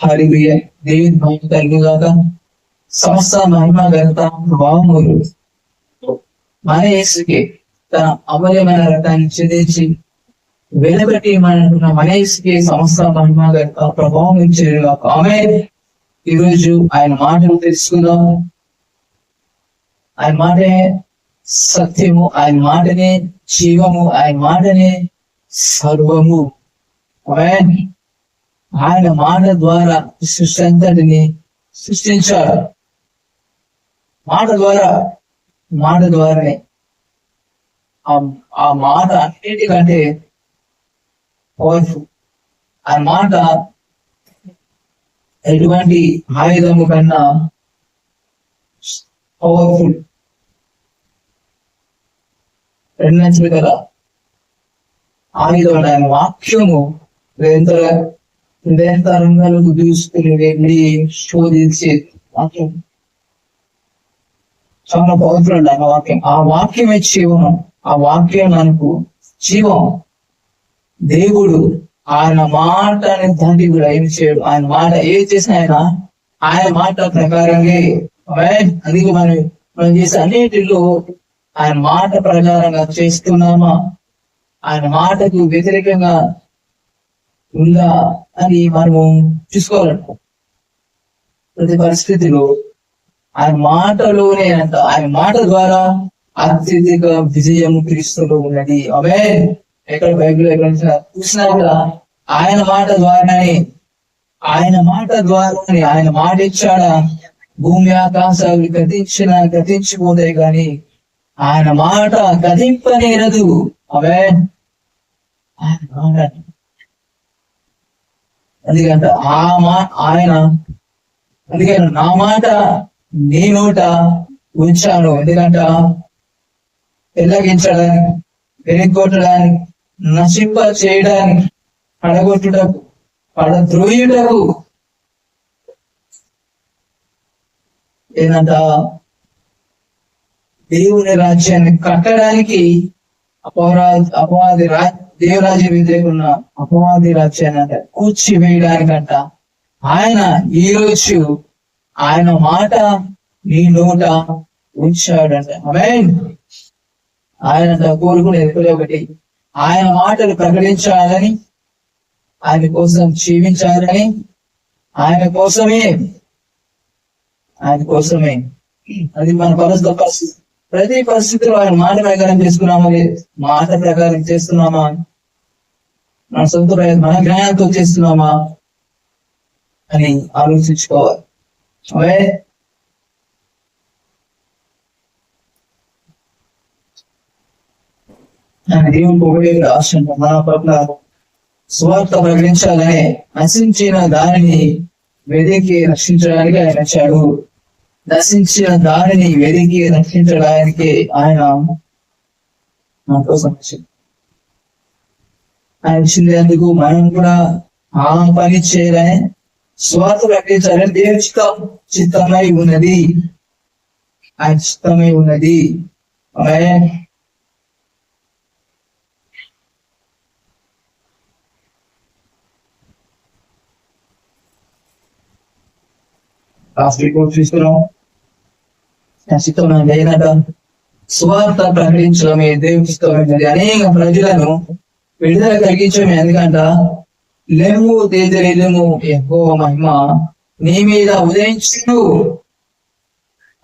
హల్లెలూయా. దేవుని మహిమ కలుగుగాక. సమస్త మహిమ ఘనత ప్రభావములు మన యేసుకే తన అమూల్యమైన రకాన్ని చెల్లించి వెలబెట్టి మన యేసుకే సమస్త మహిమ ఘనత ప్రభావం ఇచ్చేగాక. ఆమేన్. ఈరోజు ఆయన మాటలు తెలుసుకుందాం. ఆయన మాటే సత్యము, ఆయన మాటనే జీవము, ఆయన మాటనే సర్వము. ఆమేన్. ఆయన మాట ద్వారా సృష్టి అంతటిని సృష్టించాడు. మాట ద్వారానే ఆ మాట అన్నిటికంటే పవర్ఫుల్. ఆ మాట ఎటువంటి ఆయుధము కన్నా పవర్ఫుల్. రెండంచులు కదా ఆయుధం. ఆయన వాక్యము నిరంతరంగాలకు దూసుకుని వెళ్ళి శోధించే వాక్యం చాలా పవర్ఫుల్ అండి. ఆయన వాక్యం, ఆ వాక్యమే జీవనం. ఆ వాక్యం మనకు జీవం. దేవుడు ఆయన మాటని తండ్రి కూడా ఏమి చేయడు. ఆయన మాట ఏది చేసిన ఆయన మాట ప్రకారంగా. అందుకే మనం చేసే అన్నిటిలో ఆయన మాట ప్రకారంగా చేస్తున్నామా, ఆయన మాటకు వ్యతిరేకంగా ఉందా అని మనము చూసుకోవాలంట. ప్రతి పరిస్థితిలో ఆయన మాటలోనే అంట, ఆయన మాట ద్వారా అత్యధిక విజయం క్రీస్తులో ఉన్నది. ఆమేన్. ఎక్కడ బైబిల్ ఎక్కడ చూసినా కూడా ఆయన మాట ద్వారానే ఆయన మాట ఇచ్చాడా. భూమి ఆకాశాలు గతించిపోతాయి కానీ ఆయన మాట గతింపనేరదు. ఆమేన్. ఆయన మాట ఎందుకంటే అందుకని నా మాట నీ నోట ఉంచాను. ఎందుకంట పెళ్ళగించడానికి, వెలిగొట్టడానికి, నశింప చేయడానికి, పడగొట్టుటకు, పడద్రోయుటకు. ఏంటంట దేవుని రాజ్యాన్ని కట్టడానికి అపవాది దేవరాజ్యం వ్యతిరేకున్న అపవాది రాజ్యాన్ని అంట కూర్చి వేయడానికంట ఆయన ఈరోజు ఆయన మాట నీ నోట ఉంచాడంట. ఆమేన్. ఆయన కోరుకునేది ఒకటి, ఆయన మాటలు ప్రకటించాలని, ఆయన కోసం జీవించాలని, ఆయన కోసమే. అది మన పరిస్థితి. ప్రతి పరిస్థితిలో ఆయన మాట ప్రకారం చేసుకున్నామా, మాట ప్రకారం చేస్తున్నామా, మన సొంత మన జ్ఞానంతో చేస్తున్నామా అని ఆలోచించుకోవాలి. దేవునికి ఒకటే ఆశ, మన పట్ల స్వార్థ ప్రకటించాలని, నశించిన దానిని వెదికి రక్షించడానికి ఆయన వచ్చాడు. నశించిన దానిని వెదికి రక్షించడానికి ఆయన మన కోసం వచ్చాడు. ఆయన వచ్చినందుకు మనం కూడా ఆ పని చేయాలని, స్వార్థ ప్రకటించాలని దేవుని చిత్తమై ఉన్నది. ఆయన చిత్తమై ఉన్నది. చూస్తున్నాం. స్వార్థ ప్రకటించడమే దేవుని చిత్తమైనది. అనేక ప్రజలను విడుదల కలిగించడమే. ఎందుకంట లెమ్ము తేజలేము యెహోవా మహిమ నీ మీద ఉదయించును.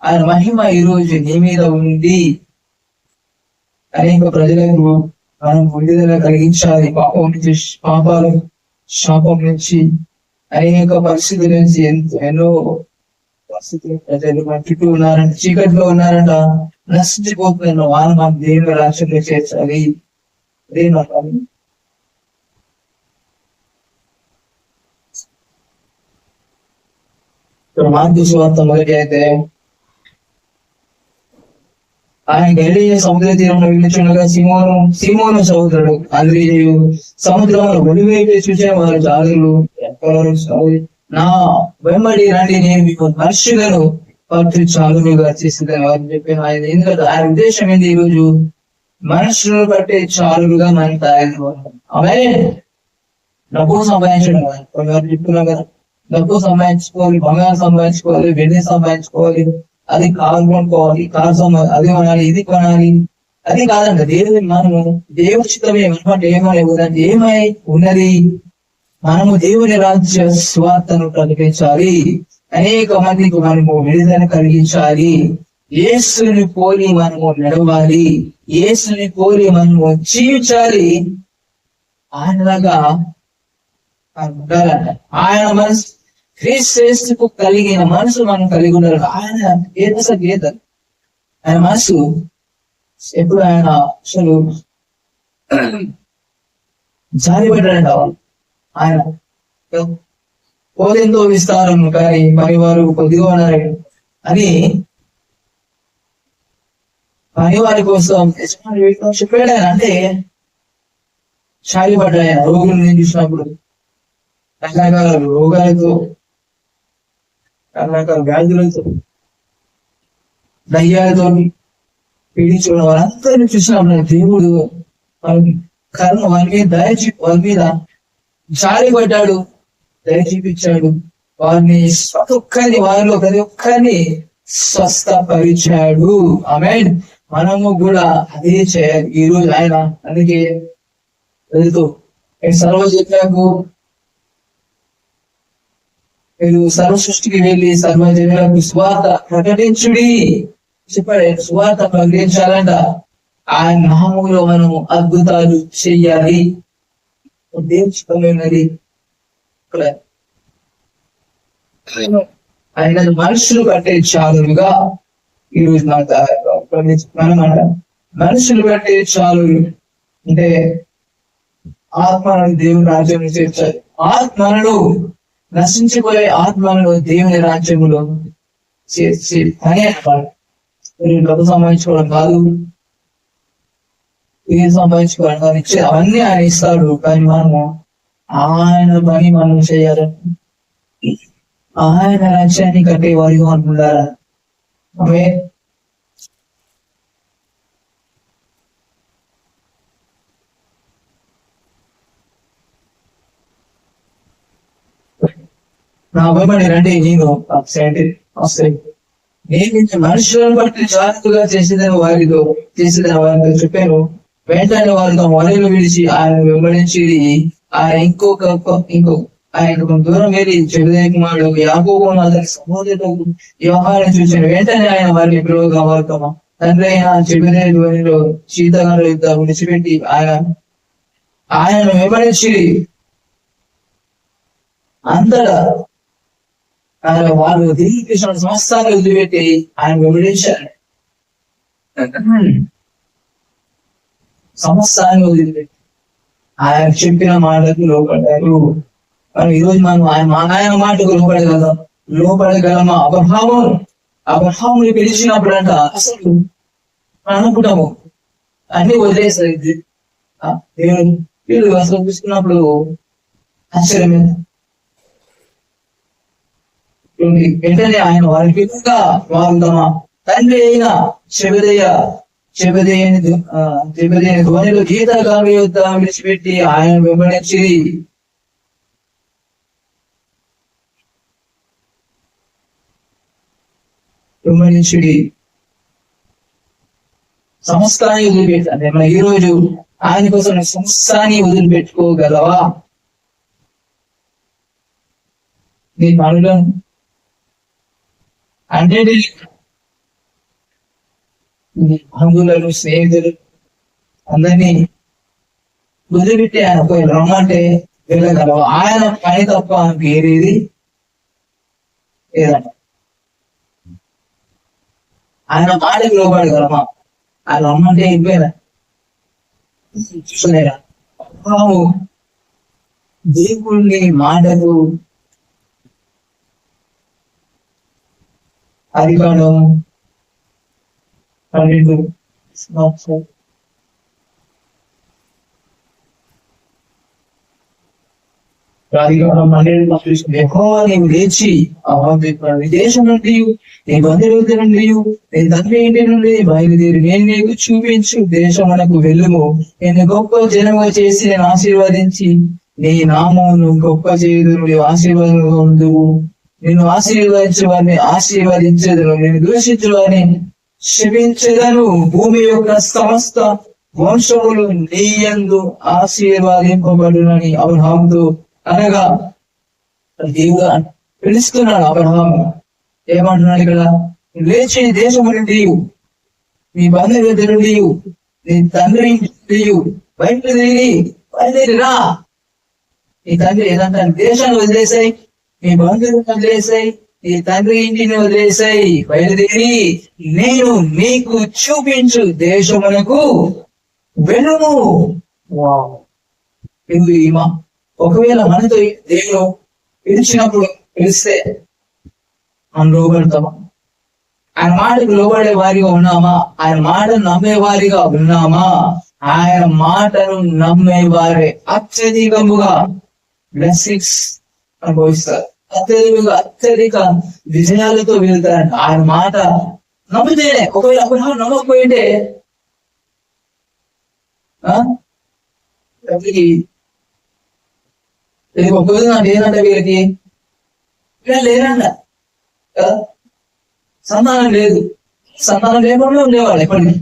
ఆయన మహిమ ఈరోజు నీ మీద ఉంది. అనేక ప్రజలకు మనం విడుదల కలిగించాలి. పాపాలు, శాపం నుంచి, అనేక పరిస్థితుల నుంచి ఎన్నో పరిస్థితులు ప్రజలు మన చుట్టూ ఉన్నారంట, చీకట్లో ఉన్నారంట, నశించిపోతున్న వాళ్ళు మన దేవుని రాష్ట్రంలో చేర్చాలి. మార్కు సువార్త మొదటి అయితే ఆయన గలిలయ సముద్ర తీరంలో వెళ్ళుచుండగా సీమోను సహోదరుడు అంద్రేయు సముద్రంలో ఒలివైపు చూసే వారు జారులు నా వెంబడి రండి, నేను మీకు మనుషులను పట్టు చాలుగా చేసేదని వారు చెప్పిన ఆయన. ఎందుకంటే ఆయన ఉద్దేశం ఏంటి? ఈరోజు మనుషులను బట్టే చాలుగా మనం తయారు. ఆమె డబ్బు సంపాదించడం వారు చెప్తున్నాం కదా, డబ్బు సంపాదించుకోవాలి, బంగారం సంపాదించుకోవాలి, వెండి సంపాదించుకోవాలి, అది కారు కొనుక్కోవాలి, అది కొనాలి, ఇది కొనాలి. అది కాదంట. మనము దేవుడి చిత్తం ఏమై ఉన్నది? మనము దేవుని రాజ్య స్వార్థను ప్రకటించాలి, అనేక మందికి మనము విడుదల కలిగించాలి, యేసుని పోలి మనము నడవాలి, యేసుని పోలి మనము జీవించాలి. ఆయనలాగా ఉండాలంట. ఆయన మనసు క్రీస్తుకు కలిగిన మనసు మనం కలిగి ఉండాలి. ఆయన గీత ఆయన మనసు ఎప్పుడు ఆయన అసలు జారిపడ్డాడంట. ఆయన పోలెంతో విస్తారం కానీ మరి వారు కొద్దిగా ఉన్నారు అని పని వారి కోసం చెప్పాడు ఆయన. అంటే జారిపడ్డాడు ఆయన. రోగులను చూసినప్పుడు రకరకాల రోగాలతో, రకరకాల వ్యాధులతో, దయ్యాలతో పీడించుకున్న వాళ్ళందరినీ చూసినప్పుడు దేవుడు కర్మ వారి మీద జాలి పడ్డాడు, దయ చూపించాడు. వారిని ప్రతి ఒక్కరిని స్వస్థపరిచాడు. ఆమేన్. మనము కూడా అదే చేయాలి ఈ రోజు. ఆయన అందుకే వెళ్తూ సర్వజనులకు మీరు సర్వ సృష్టికి వెళ్ళి సర్వజనులకు సువార్త ప్రకటించుడి చెప్పాడు. సువార్త ప్రకటించాలంట. ఆయన నామములో మనము అద్భుతాలు చెయ్యాలి. ఉన్నది ఆయన మనుషులు కట్టే చాలుగా ఈరోజు మనం మనుషులు కట్టే చాలు అంటే ఆత్మలను దేవుని రాజ్యంలో చేర్చాలి. ఆత్మలను నశించిపోయే ఆత్మలను దేవుని రాజ్యములో చేర్చి పని అన్నమాట. డబ్బు సంపాదించుకోవడం కాదు, ఏం సంపాదించుకోవడం కాదు, ఇచ్చే అవన్నీ ఆయన ఇస్తాడు. కానీ మనము ఆయన పని మనం చేయాలని, ఆయన రాజ్యాన్ని కట్టే వారిగా మనం ఉండాలి. నా భయపడి రండి, నేను మనుషులను బట్టి జాగ్రత్తగా చేసేదని వారితో చెప్పాను. వెంటనే వారితో మొదలు విడిచి ఆయన వెంబడించి ఆయన ఆయన దూరం వెళ్ళి చెబుదేవి కుమారుడు యాకోబు అతని సహోదరుడు వ్యవహారం చూశాను. వెంటనే ఆయన వారికి పిలువగా తండ్రి అయిన చెబుదేవిలో శీతకాల యుద్ధ విడిచిపెట్టి ఆయనను వెంబడించి అంతటా ఆయన వాళ్ళు తిరిగి కృష్ణ సంవత్సరాలు వదిలిపెట్టి ఆయన వెంబడించారు. సంవత్సరాన్ని వదిలిపెట్టి ఆయన చెప్పిన మాటకు లోపడ్డారు. మనం ఈరోజు మనం ఆయన మాటకు లోపడగలమా? అబ్రహాముని పిలిచినప్పుడు అంట అసలు అనుకుంటాము అన్ని వదిలేసరికి దేవుడు వీళ్ళు అసలు చూసుకున్నప్పుడు ఆశ్చర్యమే. వెంటనే ఆయన వారికి వారు తమ తండ్రి అయిన చెబుదేయని ధ్వనిలో గీతగామి యుద్ధ విడిచిపెట్టి ఆయన వెంబడించి సంస్థాన్ని వదిలిపెట్టాలి. మన ఈ రోజు ఆయన కోసం సంస్థాన్ని వదిలిపెట్టుకోగలవా? నీ పనులను అంటే బంధువులను, స్నేహితులు అందరినీ వదిలిపెట్టి ఆయన పోయి రమ్మంటే వెళ్ళగలవా? ఆయన పని తప్ప వేరేది లేదంట. ఆయన మాటకి లోపడగలమా? ఆయన రమ్మంటే అయిపోయినా చూస్తున్నారా? దేవుని మాటలు అధికారం 12 నీవు లేచి దేశం నుండి నీ బంధువుల నుండి నీ తండ్రి ఇంటి నుండి బయలుదేరి నేను నీకు చూపించు దేశమునకు వెళ్ళుము. నేను గొప్ప జనముగా చేసి నేను ఆశీర్వదించి నీ నామమును గొప్ప చేయుదును, నీవు ఆశీర్వాదంగా ఉందువు. నిన్ను ఆశీర్వదించు వారిని ఆశీర్వదించదును, నేను దూషించు వారిని క్షమించదను. భూమి యొక్క సమస్త వంశములు నీ యందు ఆశీర్వాదింపబడునని అబ్రహాముతో అనగా దేవుడు పిలుస్తున్నాడు. అబ్రహాము ఏమంటున్నాడు ఇక్కడ? లేచి దేశము నుండి, నీ బంధువుల నుండి, నీ తండ్రి నుండి బయలుదేరి రా. నీ తండ్రి ఏదంటే దేశాన్ని వదిలేసాయి, నీ బంధువులను వదిలేసాయి, నీ తండ్రి ఇంటిని వదిలేసాయి, బయలుదేరి నేను నీకు చూపించు దేశమునకు వెళ్ళుము. ఒకవేళ మనతో దేవుడు పిలిచినప్పుడు పిలిస్తే మనం లోబడతామా? ఆయన మాటకు లోబడే వారిగా ఉన్నామా? ఆయన మాటను నమ్మే వారిగా ఉన్నామా? ఆయన మాటను నమ్మే వారే అత్యధికముగా బ్లెస్సింగ్స్ అనుభవిస్తారు, అత్యధిక విజయాలతో వెళ్తారంట. ఆయన మాట నమ్మితేనే. ఒకవేళ అబ్రహాము నమ్మకపోయింటే ఒప్పుకుందంటే ఏంటంటే వీళ్ళకి లేరంట కదా, సంతానం లేదు. సంతానం లేకుండా ఉండేవాడు, ఎప్పటికీ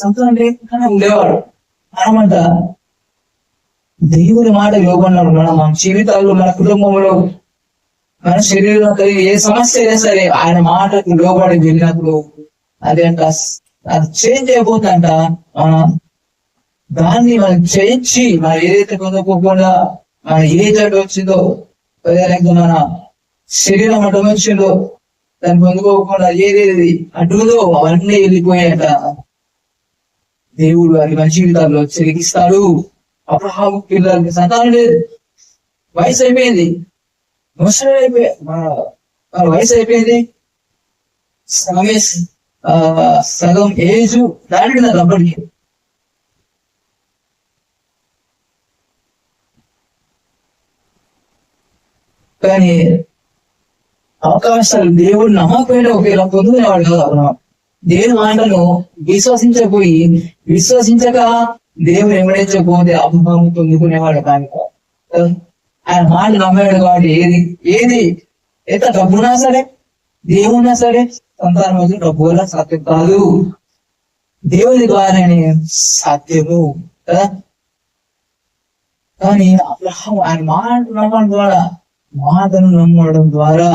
సంతానం లేకుండా ఉండేవాడు. అనమాట దేవుని మాట లోబడినప్పుడు మన జీవితాల్లో, మన కుటుంబంలో, మన శరీరంలో ఏ సమస్య అయినా సరే ఆయన మాటకు లోబడి వెళ్ళినప్పుడు అదేంట అది చేంజ్ అయిపోతుందంట. దాన్ని మనం చేయించి మనం ఏదైతే పొందుకోకుండా మన ఏ జట్టు వచ్చిందో, మన శరీరం అడ్డం వచ్చిందో దాన్ని పొందుకోకుండా ఏదేది అడ్డుదో అవన్నీ వెళ్ళిపోయాట. దేవుడు అది మన జీవితాల్లో చెరిగిస్తాడు. అబ్రహాము పిల్లలకి సంతానం లేదు, వయసు అయిపోయింది, ముసలి అయిపోయి మన వయసు అయిపోయింది, సగం ఏజ్ దాటినది అప్పటికి. కానీ అవకాశాలు దేవుడు నమ్మకపోయినా ఒకవేళ పొందుకునేవాడు కాదు అబ్రహాం. దేవుని మాటను విశ్వసించక దేవుని వెంబడించకపోతే అబ్రహాము పొందుకునేవాడు కానీ ఆయన మాట నమ్మేవాడు. కాబట్టి ఏది ఎంత డబ్బున్నా సరే, దేవున్నా సరే, సంతానం వచ్చి డబ్బు వల్ల సాధ్యం కాదు, దేవుని ద్వారానే సాధ్యము కదా. కానీ అబ్రహాము ఆయన మాట నమ్మడం ద్వారా, మాటను నమ్మడం ద్వారా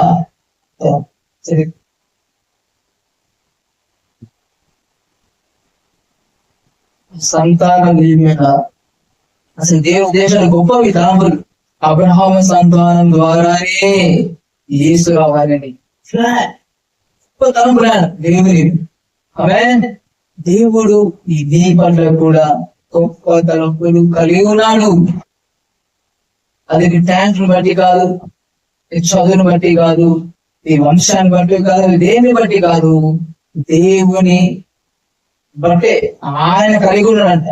సంతానం అసలు దేవుని దేశాలు గొప్పవి తలంపులు. అబ్రహాము సంతానం ద్వారానే యేసు రావాలని గొప్ప తలంపు దేవుని. దేవుడు ఈ నీ పట్ల కూడా గొప్ప తలంపులు కలిగి ఉన్నాడు. అది నీ ట్యాంకును బట్టి కాదు, నీ చదువుని బట్టి కాదు, నీ వంశాన్ని బట్టి కాదు, దేని బట్టి కాదు, దేవుని బట్టే ఆయన కలిగి ఉన్నాడంట.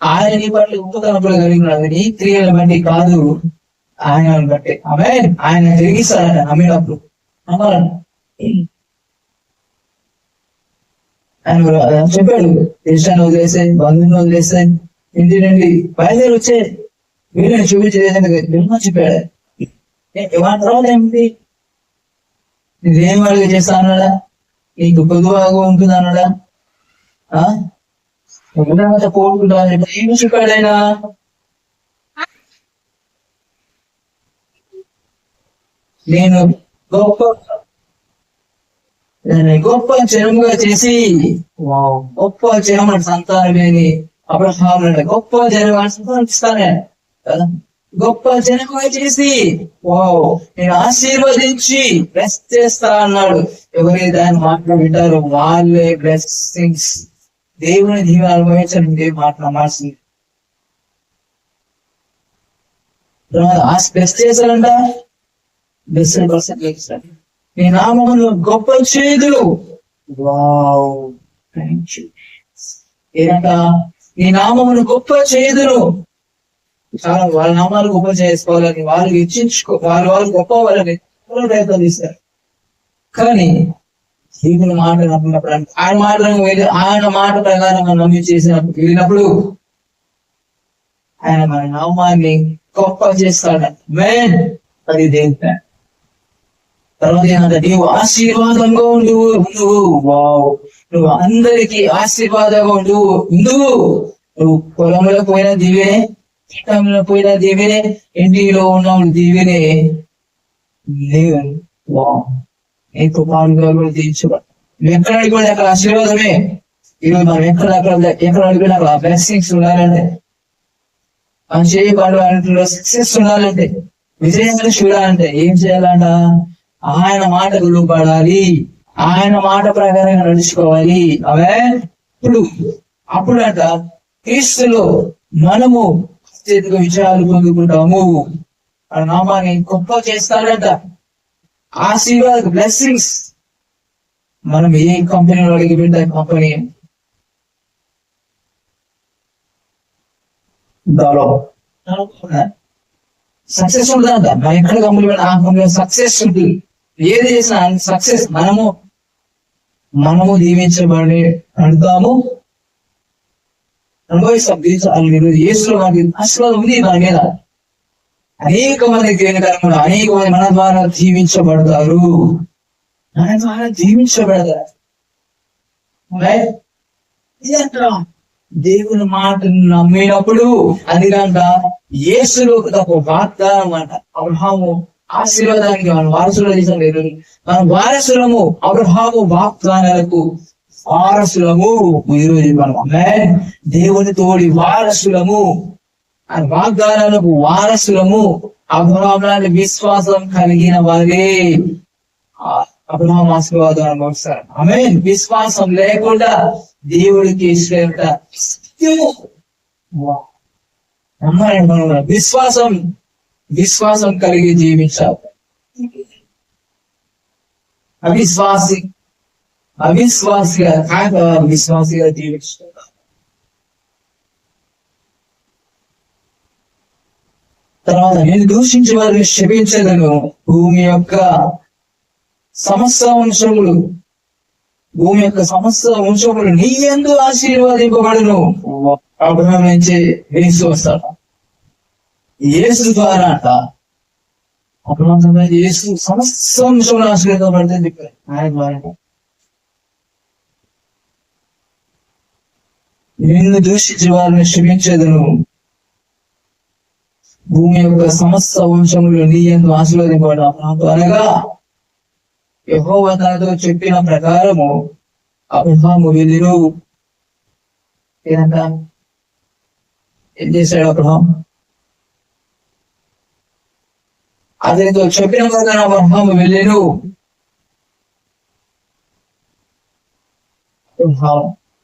ఆయన నీ పట్ల గొప్ప తలంపులు కలిగి ఉన్నాడు. నీ క్రియలను బట్టి కాదు, ఆయన బట్టే. ఆయన తిరిగిస్తాడంట నమ్మినప్పుడు. నమ్మాలంట. ఆయన చెప్పాడు, దేశాన్ని వదిలేసాయి, బంధువులను వదిలేసాయి, ఇంటి నుండి బయలుదేరి వచ్చే వీళ్ళని చూపించేది చెప్పాడు. తర్వాత ఏమిటి? నేనేం అడిగి చేస్తా అన్నాడా? నీకు పొదువాగా ఉంటుంది అన్నాడా? కోరుకుంటా ఏమి చెప్పాడైనా? నేను గొప్ప జనముగా చేసి, గొప్ప జనం సంతానమేని అబ్రహాము గొప్ప జనం సంతానిస్తానే కదా, గొప్ప జనముగా చేసి నేను ఆశీర్వదించి బ్లెస్ చేస్తా అన్నాడు. ఎవరైతే దాని మాటలు వింటారో వాళ్ళే బ్లెస్సింగ్స్, దేవుని దీవెన అనుభవించండి. మాట నమ్మాల్సింది. బ్లెస్ చేశారంట, బ్లెస్డ్ పర్సన్ చేస్తాడు. నీ నామమును గొప్ప చేదులు. ఏంట? నీ నామమును గొప్ప చేదులు. చాలా వాళ్ళ నామాలు గొప్ప చేసుకోవాలని, వాళ్ళు ఇచ్చించుకో, వాళ్ళు గొప్ప వాళ్ళని ప్రయత్నం చేస్తారు. కానీ దేవుని మాట నమ్మినప్పుడు, ఆయన మాట ప్రకారం నమ్మి చేసినప్పుడు వెళ్ళినప్పుడు ఆయన మన నామాన్ని గొప్ప చేస్తాడు. మెయిన్ అది దేవుని ప్లాన్. తర్వాత ఏంటంటే నీవు ఆశీర్వాదంగా ఉండు. వావ్, నువ్వు అందరికి ఆశీర్వాదంగా ఉండు. నువ్వు పొలంలో పోయిన దీవెనే, పట్టణంలో పోయిన దీవెనే, ఇంటిలో ఉన్న దీవెనే. నీకు పాలుగా కూడా తీర్చుకోవాలి. నువ్వు ఎక్కడ అడిగిపోయినా అక్కడ ఆశీర్వాదమే. ఈరోజు మనం ఎక్కడ అడిగిపోయినా అక్కడ బ్లెస్సింగ్స్ ఉండాలంటే, మనం చేయబడాలంటే, సక్సెస్ ఉండాలంటే, విజయాన్ని చూడాలంటే ఏం చేయాలంట? ఆయన మాటకు లోబడాలి, ఆయన మాట ప్రకారంగా నడుచుకోవాలి. అప్పుడు అంట క్రీస్తులో మనము అత్యధిక విజయాలు పొందుకుంటాము. ఆ నామాన్ని గొప్ప చేస్తాడంట. ఆశీర్వాద బ్లెస్సింగ్స్. మనం ఏ కంపెనీలో అడిగి పెట్టే కంపెనీ సక్సెస్ ఉంటుందంట. మనం ఎక్కడ కంపెనీ ఆ కంపెనీ సక్సెస్ ఉంటుంది. ఏది చేసినా సక్సెస్. మనము దీవించబడి అంటాము, అనుభవిస్తాం. యేసులో మనకి ఆశీర్వాదం ఉంది మన మీద. అనేక మంది దేనికరములు, అనేక మంది మన ద్వారా జీవించబడతారు. మన ద్వారా జీవించబడతారు. దేవుని మాటను నమ్మినప్పుడు అదిగంట యేసులో ఒక వాగ్దానం అంట. అబ్రహాము ఆశీర్వాదానికి మనం వారసులు తీసుకోలేదు. మనం వారసులము, అబ్రహాము వాగ్దానాలకు వారసులము. ఈరోజు మనం దేవుని తోడి వారసులము, వాగ్దానాలకు వారసులము. అబ్రహాము లాంటి విశ్వాసం కలిగిన వారే అబ్రహాం ఆశీర్వాదం అనుభవిస్తారు. ఆమేన్. విశ్వాసం లేకుండా దేవుడికి విశ్వాసం కలిగి జీవించాలి. అవిశ్వాసిగా కాక విశ్వాసిగా జీవించాలి. తర్వాత నేను దూషించే వారిని క్షమించదను. భూమి యొక్క సమస్త వంశములు నీ యందు ఆశీర్వాదింపబడును. అబ్రహాము నుంచి యేసు వస్తాడు. యేసు ద్వారా అంట అబ్రహాము యేసు సమస్త వంశములు ఆశీర్వదింపబడుతుంది చెప్పారు. ఆయన ద్వారా నిన్ను దూషించే వారిని క్షమించదను. భూమి యొక్క సమస్త వంశములు నీ యందు ఆశీర్వదింపబడు. అబ్రహాము అనగా యెహోవా తనతో చెప్పిన ప్రకారము అబ్రహాము వెళ్ళిను. ఏం చేశాడు అబ్రహాం? అతనితో చెప్పిన ప్రకారం అబ్రహాము వెళ్ళిను.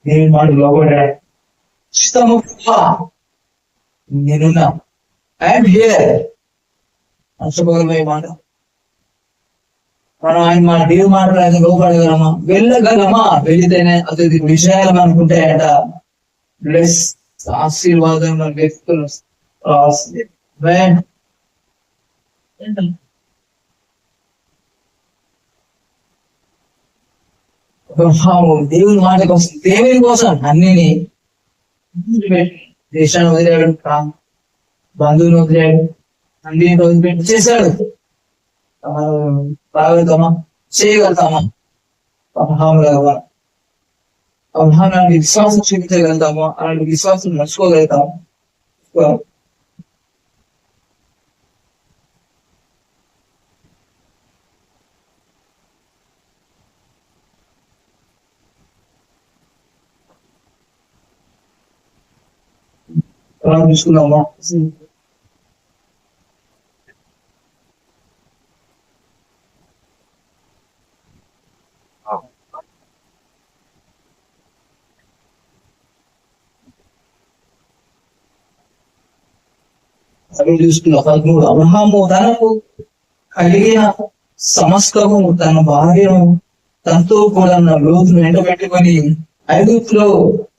దేవుని మాట లోబడ్డాడు. ఇష్టము నేనున్నా, ఐఎమ్ హియర్. నచ్చబోగలమే మాట. మనం ఆయన మన దేవుని మాట్లాడే లోపడగలమా? వెళ్ళగలమా? వెళితేనే అతడి విషయాలు అనుకుంటాయట. బ్లెస్ ఆశీర్వాదం వ్యక్తులు దేవుని మాట కోసం, దేవుని కోసం అన్నిని దేశాన్ని వదిలేడు, బంధువుని వదిలేడు, అన్ని వదిలిపెట్టి చేశాడు. రాగలుగుతామా? చేయగలుగుతామా? అలాంటి విశ్వాసం చూపించగలుగుతామా? అలాంటి విశ్వాసం నడుచుకోగలుగుతామా? అలా చూసుకున్నామా? చూసుకున్నాం. అబ్రహాము తనకు కలిగిన సమస్తము, తన భార్యను తనతో కూడా లోతును వెంట పెట్టుకొని ఐగుప్తులో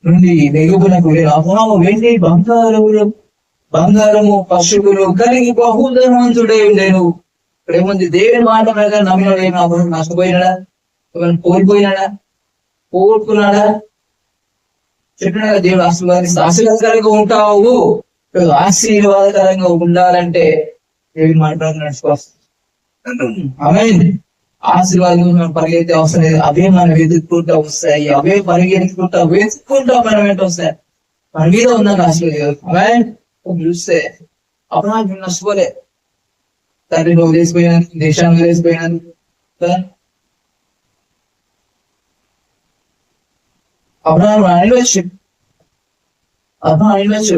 నుండి నెగుబునకు వెళ్ళి అబ్రహాము వెండి బంగారము పశువులు కలిగి బహుధనవంతుడై ఉండేను. ఇక్కడ ఏముంది? దేవుని మాట ప్రకారం నమ్మినాడు. ఏమి అబ్రహాము నష్టపోయినాడా? కోరుకున్నాడా? చెప్పినా దేవుడు ఆశీర్వాదిస్తా, ఆశీర్వాదకరంగా ఉంటావు ఆశీర్వాదకరంగా ఉండాలంటే దేవుని మాట నడుచుకోవచ్చు. ఆమేన్. ఆశీర్వాదం మనం పరిగెత్తే అవసరం లేదు, అవే మనం వెతుక్కుంటా వస్తాయి, అవే పరిగెత్తుకుంటా మనం ఏంటో వస్తాయి. మన మీద ఉందని ఆశీర్వాదం. ఆమేన్. చూస్తే అబ్రహాం నష్టపోలే, తండ్రిని వదిలేసిపోయినాను, దేశాన్ని వదిలేసిపోయినాను. అబ్రహాం అనివచ్చు,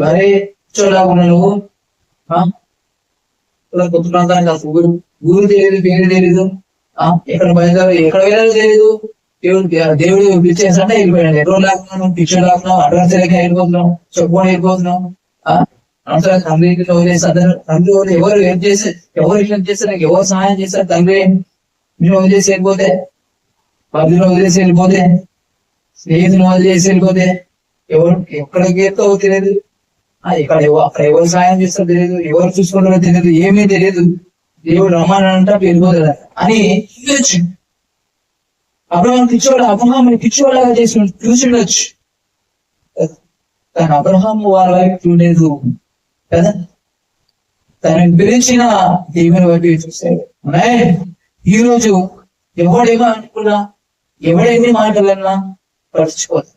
అరే చూడకుండా నువ్వు కొత్త ప్రాంతానికి అసలు ఊరు తెలియదు, పేరు తెలీదు, ఎక్కడ బయలుదేరు ఎక్కడ వెళ్ళాలో తెలీదు. దేవుడు పిలిచేసంటే వెళ్ళిపోయాడు. ఎక్కడ లేకున్నాను, పిక్చర్ లేకున్నాం, అడ్వాన్స్ లేక వెళ్ళిపోతున్నాం, చెప్పుకొని వెళ్ళిపోతున్నాం. తండ్రికి వదిలేసి తండ్రి ఎవరు హెల్ప్ చేసి నాకు ఎవరు సహాయం చేస్తారు, తండ్రి నేను వదిలేసి వెళ్ళిపోతే, బంధువులు వదిలేసి వెళ్ళిపోతే, స్నేహితులు వదిలేసి వెళ్ళిపోతే, ఎవరు ఎక్కడికి వెళ్తావో తెలియదు, అక్కడ ఎవరు సహాయం చేస్తారో తెలియదు, ఎవరు చూసుకుంటారో తెలియదు, ఏమీ తెలియదు. దేవుడు రమ్మానంట వెళ్ళిపోతాడు అని అబ్రహాం పిచ్చోళ్ళగా చేసి చూసిండొచ్చు, కానీ అబ్రహాం వారి వైపు చూడలేదు కదా. తనని పిలిచిన దేవుని వైపు చూస్తాడు. ఈ రోజు ఎవడేమో అనుకున్నా, ఎవడెన్ని మాటలన్నా పరుచుకోదు.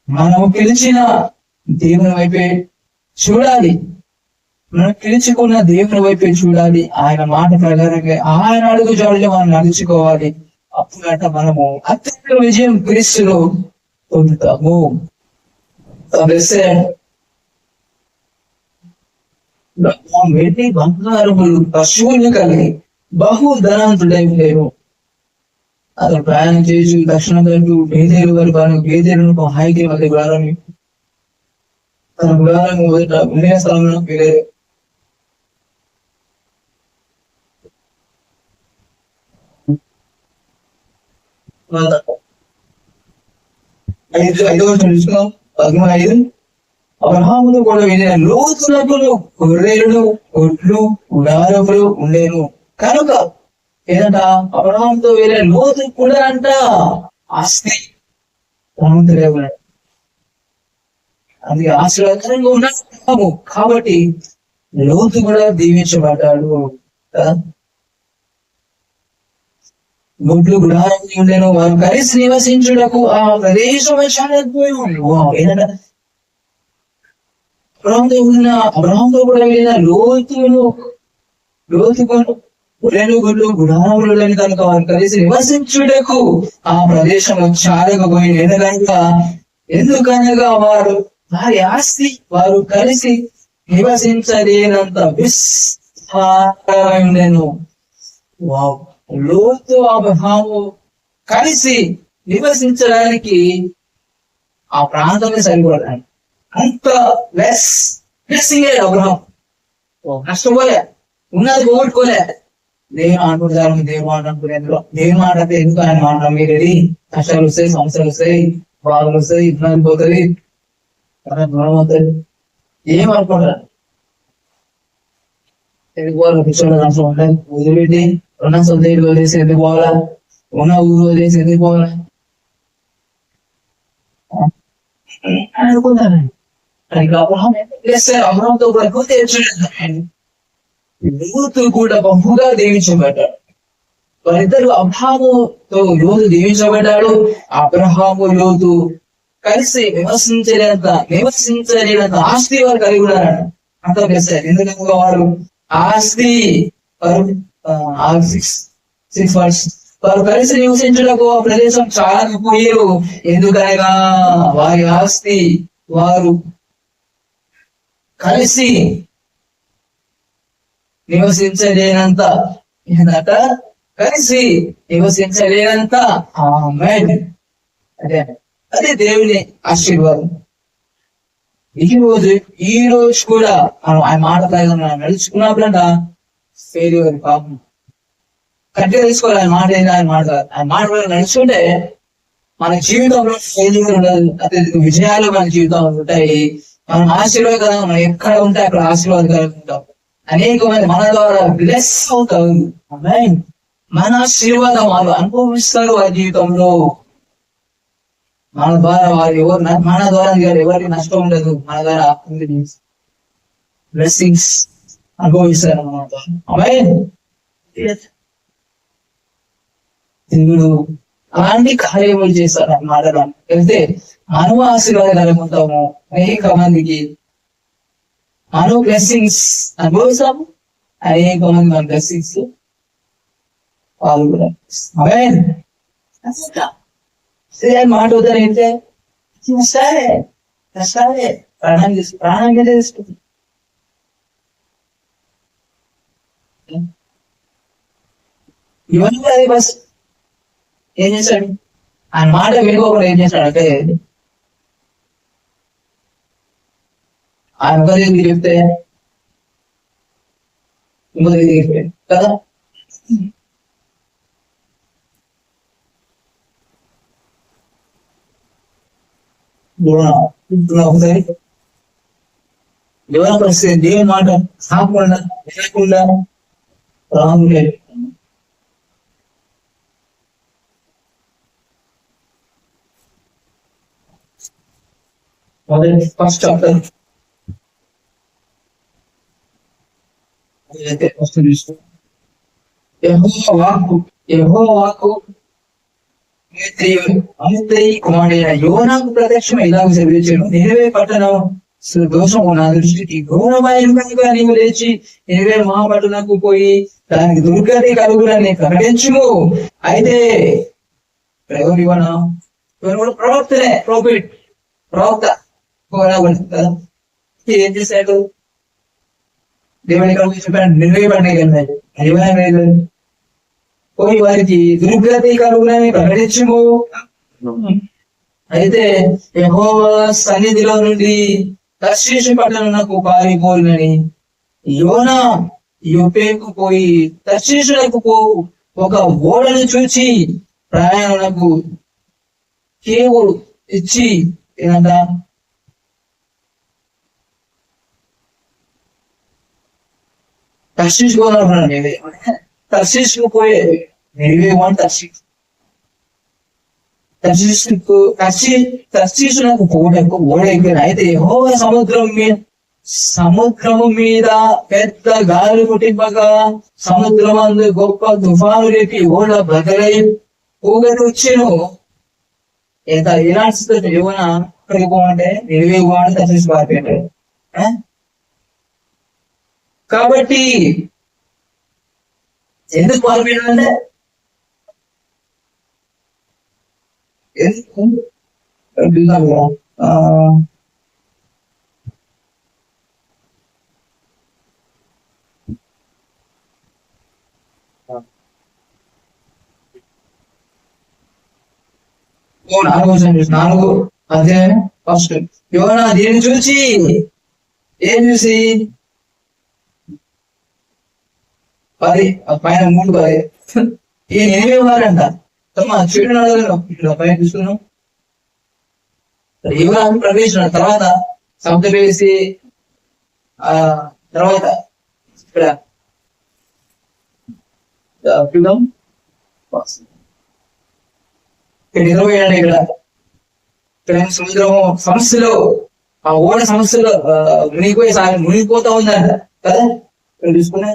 మనం పిలిచిన దేవుని వైపే చూడాలి, మనం పిలుచుకున్న దేవుని వైపే చూడాలి. ఆయన మాట ప్రకారంగా ఆయన అడుగు జాడలో మనం నడుచుకోవాలి. అప్పుడంట మనము అత్యంత విజయం క్రీస్తులో పొందుతాము. వెండి బంగారములు పశువులు కలిగి బహుధనవంతుడై లేరు. అతను ప్రయాణం చేసి దక్షిణ వైపు బేదేలు వరకు బేదేలు హాయికి మళ్ళీ గుడారాన్ని తన గుడారం ఉండే స్థలంలో వెళ్ళారు. ఐదో చూసుకున్నాం 15. అబ్రహాముతో కూడా వెళ్ళిన లోతులకు గొర్రెలు, ఒడ్లు, గుడారములు ఉండేను కనుక ఏదంట, అబ్రహాంతో వెళ్ళిన లోతు కూడా అంట ఆస్తి ధనవంతుడు. అది ఆశీర్వాదకరంగా ఉన్నాము కాబట్టి లోతు కూడా దీవించబడ్డాడు. గుడ్లు గుడారం ఉండేను, వారు కలిసి నివసించుటకు ఆ ప్రదేశం ఏంటంట, అబ్రహాంతో కూడా వెళ్ళిన లోతు గుడ్లు గుడారములు లేని కనుక వారు కలిసి నివసించుటకు ఆ ప్రదేశం చాలకపోయింది. ఎందుకనగా వారి ఆస్తి వారు కలిసి నివసించలేనంత విస్తారమై ఉండెను. లోతు అబ్రహాము కలిసి నివసించడానికి ఆ ప్రాంతమే సరిపడాలి. అంత బ్లెస్సింగ్ అబ్రహాం, నష్టపోలే, ఉన్నది పోగొట్టుకోలే. దేవుని అనుకుంటారు, దేవుని మాట అనుకునేందులో దేవుని మాట అంటే ఎందుకు ఆయన మాట మీరేది, కష్టాలు వస్తాయి, సమస్యలు వస్తాయి, బాధలు వస్తాయి, ఇబ్బంది పోతుంది, దూరం అవుతుంది, ఏమనుకుంటారు ఎందుకు పోవాలి, పిచ్చోళ్ళ నష్టం ఉంటాయి, వదిలిపెట్టి ఉన్న సొంత ఇల్లు వదిలేసి ఎందుకు పోవాలా, ఉన్న ఊరు వదిలేసి ఎందుకు పోవాలా అనుకుంటారు. అబ్రహాంతో లోతు కూడా బహుగా దీవించబడ్డాడు. వారిద్దరు అబ్రహాముతో లోతు దీవించబడ్డాడు. అబ్రహాము లోతు కలిసి నివసించలేనంత ఆస్తి వారు కలిగి ఉన్నారు. అంత చేస్తారు. ఎందుకంటే వారు ఆస్తి వారు కలిసి నివసించడానికి ఆ ప్రదేశం చాలా పోయారు. ఎందుకనగా వారి ఆస్తి వారు కలిసి నివసించలేనంత ఏంటంట, కలిసి నివసించలేనంత. ఆమేన్. అదే దేవుని ఆశీర్వాదం. ఈ రోజు కూడా మనం ఆయన మాట నడుచుకున్నప్పుడంట ఫెయిల్యూర్ పాపం కరెక్ట్గా తీసుకోవాలి. ఆయన మాట ఆయన మాట నడుచుకుంటే మన జీవితంలో ఫెయిల్యూర్ ఉండదు, అదే విజయాలు మన జీవితంలో ఉంటాయి. మనం ఆశీర్వాదకరంగా మనం ఎక్కడ ఉంటే అక్కడ ఆశీర్వాదకరంగా ఉంటాం. అనేక మంది మన ద్వారా బ్లెస్ అవుతారు. మన ఆశీర్వాదం వాళ్ళు అనుభవిస్తారు వారి జీవితంలో. మన ద్వారా వారు మన ద్వారా ఎవరికి నష్టం ఉండదు. మన ద్వారా బ్లెస్సింగ్స్ అనుభవిస్తారు అన్నమాట. ఆమేన్. దేవుడు అలాంటి కార్యములు చేస్తారు అన్నమాట. వెళ్తే మనము ఆశీర్వాదాలు పొందుతాము. అనేక మందికి మనం బ్లెస్సింగ్స్ అనుభవిస్తాము, అనేక మంది మన బ్లెస్సింగ్స్ వాళ్ళు కూడా. ఆమేన్. మాట అవుతారు ఏంటే సరే సరే ప్రాణంగా తీసుకుంది. ఇవన్నీ అదే బస్ ఏం చేశాడు? ఆయన మాట వినుకోకుండా ఏం చేశాడంటే ఆయన ఒక దగ్గరికి చెప్తే ఇంకో దగ్గరికి చెప్పాడు కదా. ఒకసారి దేవుని పరిస్థితి దేవుని మాట సాకుండా వినకుండా రాములే మొదటి ఫస్ట్ చాప్టర్ ఫస్ట్ చూసుకో. యెహోవా వాక్కు కుమారుడైన యోనాకు ప్రత్యక్షం ఇలాగ సెలవిచ్చాడు. నినవే పట్టణం దోషము నా దృష్టికి ఘోరమైన కనుక నీవు లేచి నినవే మహాపట్టణకు పోయి దానికి దుర్గతి కలుగులని ప్రకటించుము. అయితే ఎవరు ఇవ్వనా? ఇవన్నీ కూడా ప్రవక్తనే, ప్రవక్త కదా. ఏం చేశాడు? దేవుని కలిగి చెప్పాడు నినవే పట్టణకి వెళ్ళాడు. ఏమైనా పోయి వారికి దుర్గతి కలుగులని ప్రకటించుము. అయితే యెహోవా సన్నిధిలో నుండి తర్షీషు పట్టణమునకు పారిపోయినని యోనా యొప్పేకు పోయి తర్షీషులకు ఒక ఓడను చూచి ప్రయాణమునకు కేవు ఇచ్చి ఏదంట తర్షీషు తర్షీషుకు పోయే తర్షీషునకు పోవడానికి ఓడ ఎక్కాను. అయితే యెహోవా సముద్రము మీద పెద్ద గాలి పుట్టింపగా సముద్రమందు గొప్ప తుఫాను రేపి ఓడ బదలై ఊగటి వచ్చాను. ఎంత ఇలాంటి యువన అక్కడికి పోవంటే నిలివే పోవంటే తర్షీషు పారిపోయాడు. కాబట్టి ఎందుకు పారిపోయాడంటే నాలుగు అదే ఫస్ట్ యోనా దీన్ని చూసి ఏం చూసి 10 పైన 3 10 ఈయన 8 వారంట. చూడండి పైన చూస్తున్నాం. యువరాజు ప్రవేశించిన తర్వాత శబ్దం వేసి ఆ తర్వాత ఇక్కడ నిలబోయాడు. ఇక్కడ సముద్రము సమస్యలో ఆ ఓడ సమస్యలో మునిగిపోతా ఉందంట కదా. ఇక్కడ చూసుకునే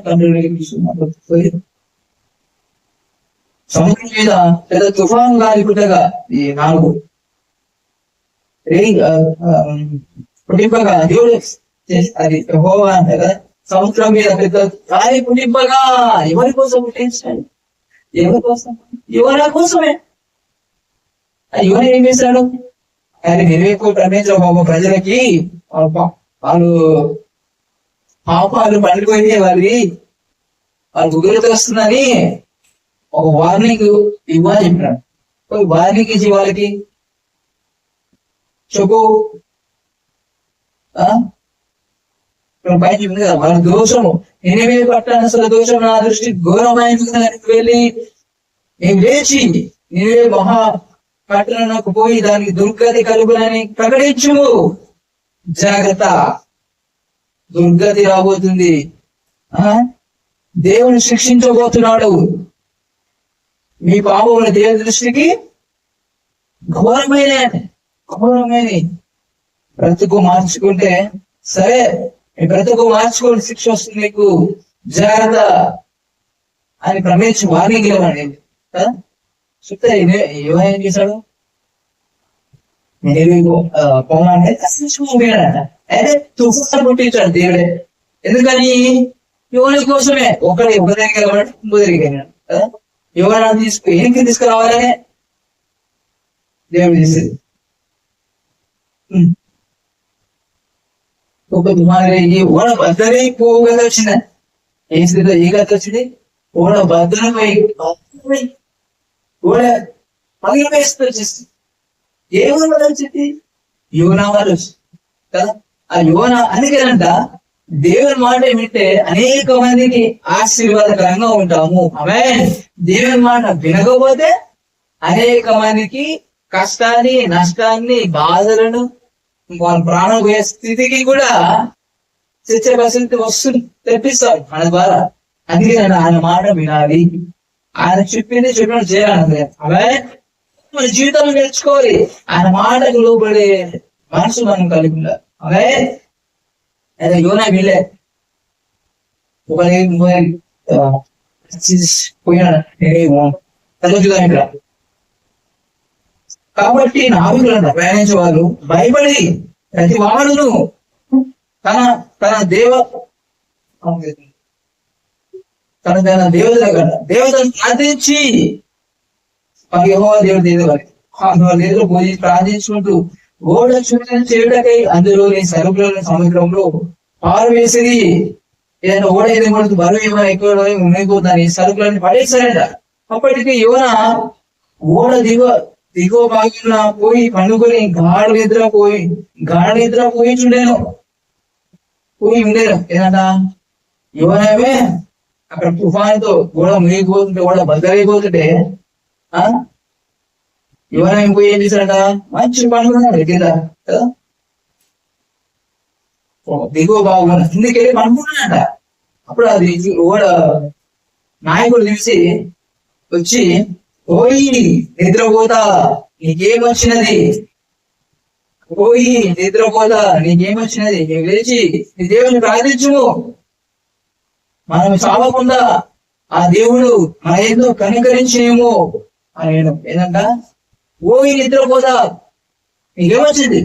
సముద్రం మీద లేదా తుఫాను గాలి పుట్టగా ఈ 4 పుట్టింపగా దేవుడు అది యెహోవా అంట కదా. సముద్రం మీద పెద్ద గాలి పుట్టింపగా ఎవరి కోసం పుట్టించాడు? ఎవరి కోసం? యువన కోసమే. యువన ఏం చేశాడు? ఆయన నిర్వేకు ప్రపంచ ప్రజలకి వాళ్ళు పాపాలు పండిపోయి వాళ్ళు ఉగ్రత వస్తుందని ఒక వార్నింగ్ ఇవ్వాలి చెప్పినాడు. వార్నింగ్ ఇచ్చి వాళ్ళకి చెప్పు పైన చెప్పింది కదా వాళ్ళ దోషము 8 పట్టణ దోషం నా దృష్టి ఘోరమైన వెళ్ళి నేను లేచి 8 మహా పట్టణకు పోయి దానికి దుర్గతి కలుగులని ప్రకటించు. జాగ్రత్త, దుర్గతి రాబోతుంది. దేవుని శిక్షించబోతున్నాడు. మీ పాపముల దేవుని దృష్టికి ఘోరమైన బ్రతుకు మార్చుకుంటే సరే, మీ బ్రతుకు మార్చుకోని శిక్ష వస్తుంది మీకు, జాగ్రత్త అని ప్రమేష్ వార్నింగ్ ఇవ్వండి. చెప్తే ఏం చేశాడు, పోమంటే అయితే తుఫాను పుట్టించాడు దేవుడే. ఎందుకని యువని కోసమే. ఒకరి దగ్గర వెళ్ళాడు కదా, యువన వెనక్కి తీసుకురావాలనే దేవుడు చేసేది. ఒక తుమారి ఓడ భద్రమై పోగల వచ్చింది. ఏ స్థితిలో ఏ గత వచ్చింది, ఓడ భద్రమై ఓడ పగిలిపోయిస్తూ వచ్చేసింది. ఏ ఊరు వచ్చింది, యోనా వాళ్ళు కదా. ఆ యోనా అందుకేనంట దేవుని మాట వింటే అనేక మందికి ఆశీర్వాదకరంగా ఉంటాము. ఆమేన్. దేవుని మాట వినకపోతే అనేక మందికి కష్టాన్ని, నష్టాన్ని, బాధలను, వాళ్ళ ప్రాణం పోయే స్థితికి కూడా తెచ్చే పరిస్థితి వస్తుంది, తెప్పిస్తాడు మన ద్వారా. అందుకే ఆయన మాట వినాలి, ఆయన చెప్పినట్టు చేయాలి. అవే మన జీవితంలో నేర్చుకోవాలి. ఆయన మాటకు లోబడే మనసు మనం కలిగి ఉండాలి. అవే యోనా వీళ్ళే పోయినా. కాబట్టి నావికులంట ప్రయాణించే వాళ్ళు భయపడి ప్రతి వాడును తన తన దేవతను ప్రార్థించి యెహోవా దేవుడు దేవుడు పోయి ప్రార్థించుకుంటూ ఓడ చుట్టూ చేయుటకై అందులోని సరుకులను సముద్రంలో పారవేసింది. ఏదైనా ఓడ ఏది మనకు బరువు ఏమైనా ఎక్కువ మునిగిపోతుందని సరుకులను పడేస్తారంట. అప్పటికి యోనా ఓడ దిగువ భాగంలో పోయి పండుకొని గాఢ నిద్ర పోయి ఉండేను. ఏదంట యోనామే అక్కడ తుఫానుతో ఓడ మునిగిపోతుంటే, ఓడ బద్దలైపోతుంటే యోనా పోయి ఏం చేశాడంట, మంచి పండుకున్నాడు కింద కదా, దిగువ బాగున్నా ఇందుకెళ్ళి పండుకున్నాడంట. అప్పుడు అది ఓడ నాయకుడు చూసి వచ్చి, పోయి నిద్రపోతా నీకేమొచ్చినది, పోయి నిద్రపోతా నీకేమొచ్చినది, నీకు లేచి నీ దేవుని ప్రార్థించుము, మనం చావకుండా ఆ దేవుడు మన ఏదో కనికరించేమో అని. ఏదంట పోయి నిద్రపోతా నీకేమొచ్చింది.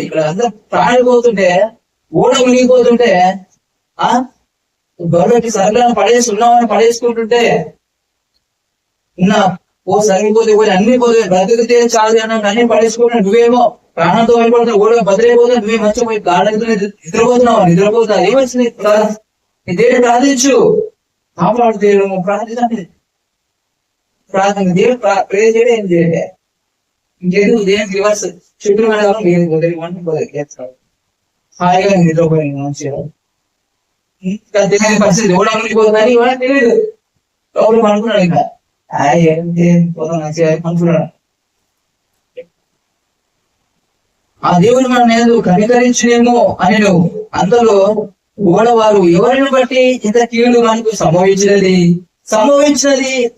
ఇక్కడ అందరూ ప్రాణాలు పోతుంటే, ఓడ మునిగిపోతుంటే, గొర్రెకి సరుకులను ఉన్నామని పడేసుకుంటుంటే, సరిపోతే అన్ని పోతే బ్రతికితే చాలు అన్నాడు, అన్ని పడేసుకుంటున్నా. నువ్వేమో ప్రాణంతో అయిపోతున్నావు, ఓడ బదిలైపోతున్నా, నువ్వే మంచిగా పోయి గాఢంతో నిద్రపోతా ఏమొచ్చింది. నీ దేవుడు ప్రార్థించు, కాపాడు దేవుడు ప్రార్థించండి. ప్రార్థన దేవుడు ప్రే చేయడం ఏం చేయాలి, ఇంకేదో దేవునికి రివర్స్ చుట్టూ హాయిగా నిద్రపోయి మంచిగా తెలియని పరిస్థితి. ఓడ మునిగిపోతుందని ఇవాళ తెలియదు, లోపల అనుకున్నాడు. ఇంకా అనుకున్నాడు. ఆ దేవుడు మనం ఏదో కనికరించలేమో అని నువ్వు అంతలో ఓడవారు ఎవరిని బట్టి ఇంత కీడు మనకు సంభవించినది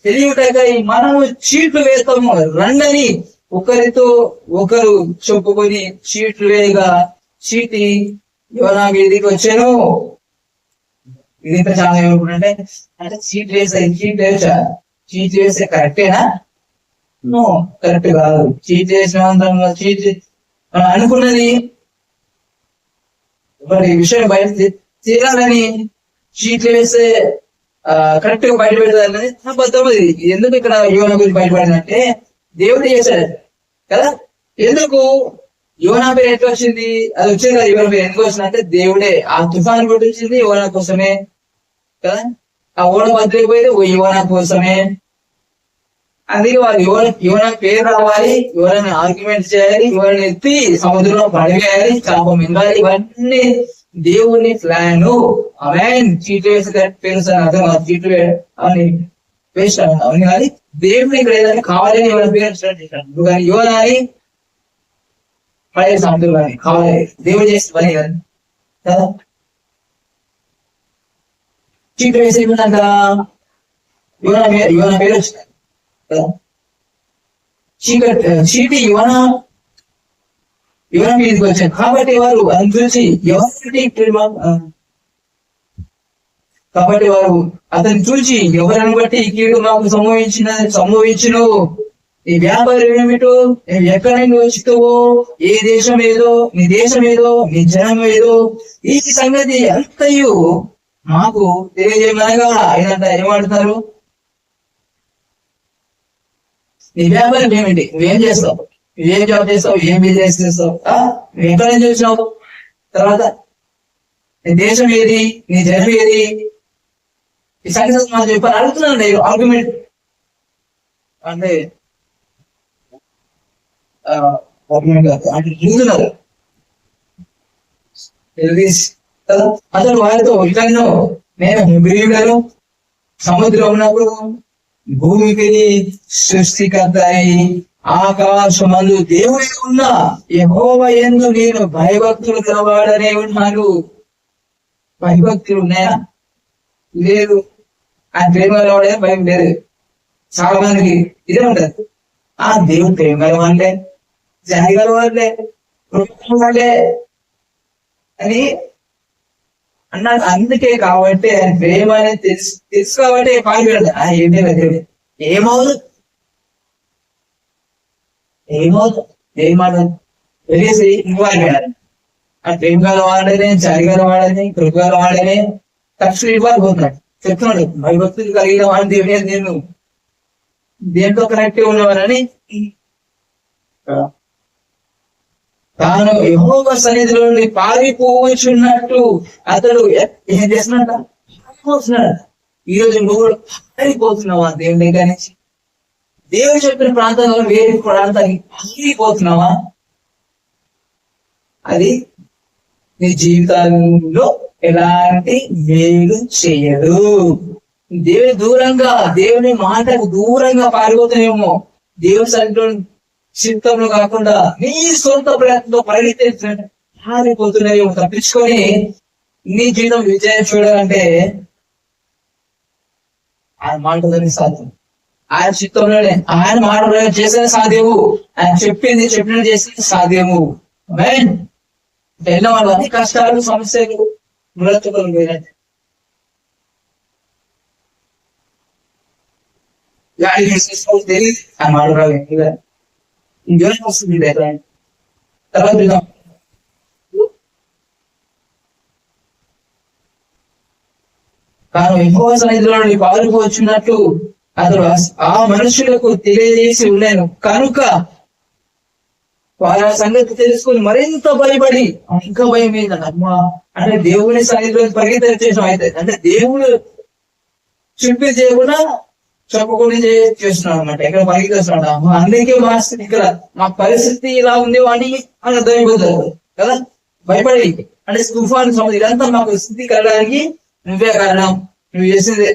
తెలియటకై మనము చీట్లు వేస్తాము రండని ఒకరితో ఒకరు చెప్పుకొని చీట్లు వేయగా చీటి యోనా మీదికి వచ్చాను. ఇది చాలా ఏమనుకుంటే, అంటే చీట్ వేసా చీట్ వేస్తే కరెక్టేనా? నో, కరెక్ట్ కాదు. చీట్ వేసిన చీట్ మనం అనుకున్నది మరి విషయం బయట తీరాలని చీట్లు వేస్తే కరెక్ట్ గా బయట పెడతారని అబద్ధం. ఎందుకు ఇక్కడ యోనా గురించి బయటపడిందంటే దేవుడు చేశాడు కదా. ఎందుకు యోనా పేరు ఎట్లా వచ్చింది, అది వచ్చింది కదా. యోనా పేరు ఎందుకు వచ్చిందంటే దేవుడే ఆ తుఫాను పుట్టించింది యోనా కోసమే కదా. ఆ ఓడ బద్దలైపోయేది యోనా కోసమే. అందుకే వాళ్ళు యోనా పేరు రావాలి, యోనాని ఆర్గ్యుమెంట్ చేయాలి, యోనాని ఎత్తి సముద్రంలో పడివేయాలి, చాప మింగాలి. ఇవన్నీ దేవుని ప్లాన్. ఆమేన్. చీట్లు వేసి పేరు అర్థం కాదు, చీట్లు అవన్నీ వేస్ట్ అవన్నీ కానీ దేవుని ఇక్కడ ఏదైనా కావాలని యోనా పేరు స్టార్ట్ చేశాడు. కానీ యోనాని పడే సముద్రం కావాలి, దేవుడు చేస్తే పని కదా. చీట్లు వేసి ఉన్నాక యోనా పేరు వచ్చింది కదా. చీటి యోనా యోనా మీదకి వచ్చాను కాబట్టి వారు అని చూసి కాబట్టి వారు అతన్ని చూసి ఎవరిని బట్టి ఈ కీడు మాకు సంభవించును, నీ వ్యాపారం ఏమిటో, ఎక్కడ నువ్వు వచ్చుతావో, ఏ దేశం ఏదో, నీ దేశం ఏదో, నీ జనం ఏదో, ఈ సంగతి అంతయు మాకు తెలియజేయమనగా ఆయన ఏమంటున్నారు, నీ వ్యాపారం ఏమిటి, నువ్వేం చేస్తావు, నువ్వేం జాబ్ చేస్తావు, ఏం బిజినెస్ చేస్తావు, నువ్వు ఎక్కడ నుంచి వచ్చినావు, తర్వాత నీ దేశం ఏది, నీ జనం ఏది, ఈ సంగతి మనం చెప్పాలి అడుగుతున్నాను. ఆర్గ్యుమెంట్ అంటే అడుగుతున్నారు. అతను వారితో ఇట్లా నేను హెబ్రీయులను సముద్రం ఉన్నప్పుడు భూమికి సృష్టికర్త అయి ఆకాశమందు దేవుడి ఉన్న యెహోవా యందు నేను భయభక్తులు గలవాడనే ఉన్నాను. భయభక్తులు ఉన్నాయా? లేదు. ఆయన ప్రేమ గలవాడే భయం లేదు. చాలా మందికి ఇదే ఉంటది, దేవుడు ప్రేమ గలవాడే, జాలి గలవాడే అని అన్నాడు. అందుకే కాబట్టి ఆయన ప్రేమ అనేది తెలుసు కాబట్టి పాల్గొంది. ఏంటి దేవుడు ఏమవుదు ఏమవుతుంది తెలిసి ఇవ్వాలి. ఆ ప్రేమ గలవాడని, జాలి గలవాడని, కృప గలవాడని తక్షణ ఇవ్వాలి పోతున్నాడు. చెప్తున్నాడు భయభక్తులు కలిగిన వాడిని దేవుని నేను దేంట్లో కనెక్ట్ ఉన్నవారని. తాను యెహోవా సన్నిధిలో నుండి పారిపోవచ్చున్నట్టు అతడు ఏం చేస్తున్నాడు, పారిపోతున్నాడు. ఈ రోజు నువ్వు పారిపోతున్నావా దేవుని దగ్గర నుంచి? దేవుడు చెప్పిన ప్రాంతంలో వేరే ప్రాంతానికి పారిపోతున్నావా? అది నీ జీవితంలో ఎలాంటి మేలు చేయదు. దేవుని దూరంగా, దేవుని మాటకు దూరంగా పారిపోతున్నామేమో, దేవుని సన్నిధిలో చిత్తంలో కాకుండా నీ సొంత ప్రయత్నంతో పరిగెత్తే పారిపోతున్నాయేమో. తప్పించుకొని నీ జీవితం విజయం చూడాలంటే ఆయన మాటలోనే సాధ్యం. ఆయన చిత్తంలోనే, ఆయన మాట చేసిన సాధ్యము, ఆయన చెప్పినట్టు చేసిన సాధ్యము. వెళ్ళిన వాళ్ళు అన్ని కష్టాలు, సమస్యలు, మృతులు పోయినట్టు తెలియదు. ఆయన మాట రాదు వస్తుంది. తర్వాత తాను యెహోవా సన్నిధిలో పారిపోవచ్చున్నట్లు అతడు ఆ మనుషులకు తెలియజేసి ఉన్నాను కనుక వారి సంగతి తెలుసుకుని మరింత భయపడి, ఇంకా భయం ఏంటంటే అమ్మా అంటే దేవుని సన్నిధిలో పరిగెత్తం అయితే అంటే దేవుడు చెప్పి చేయకుండా చెప్పకుండా చేస్తున్నాడు అనమాట. ఎక్కడ పరిగెత్తున్నాడు అమ్మా, అందుకే మా స్థితి ఇక్కడ, మా పరిస్థితి ఇలా ఉంది అని అర్థమైపోతారు కదా. భయపడి అంటే తుఫాను సముద్రం ఇదంతా మాకు స్థితి కలగడానికి నువ్వే కారణం, నువ్వు చేసేదే.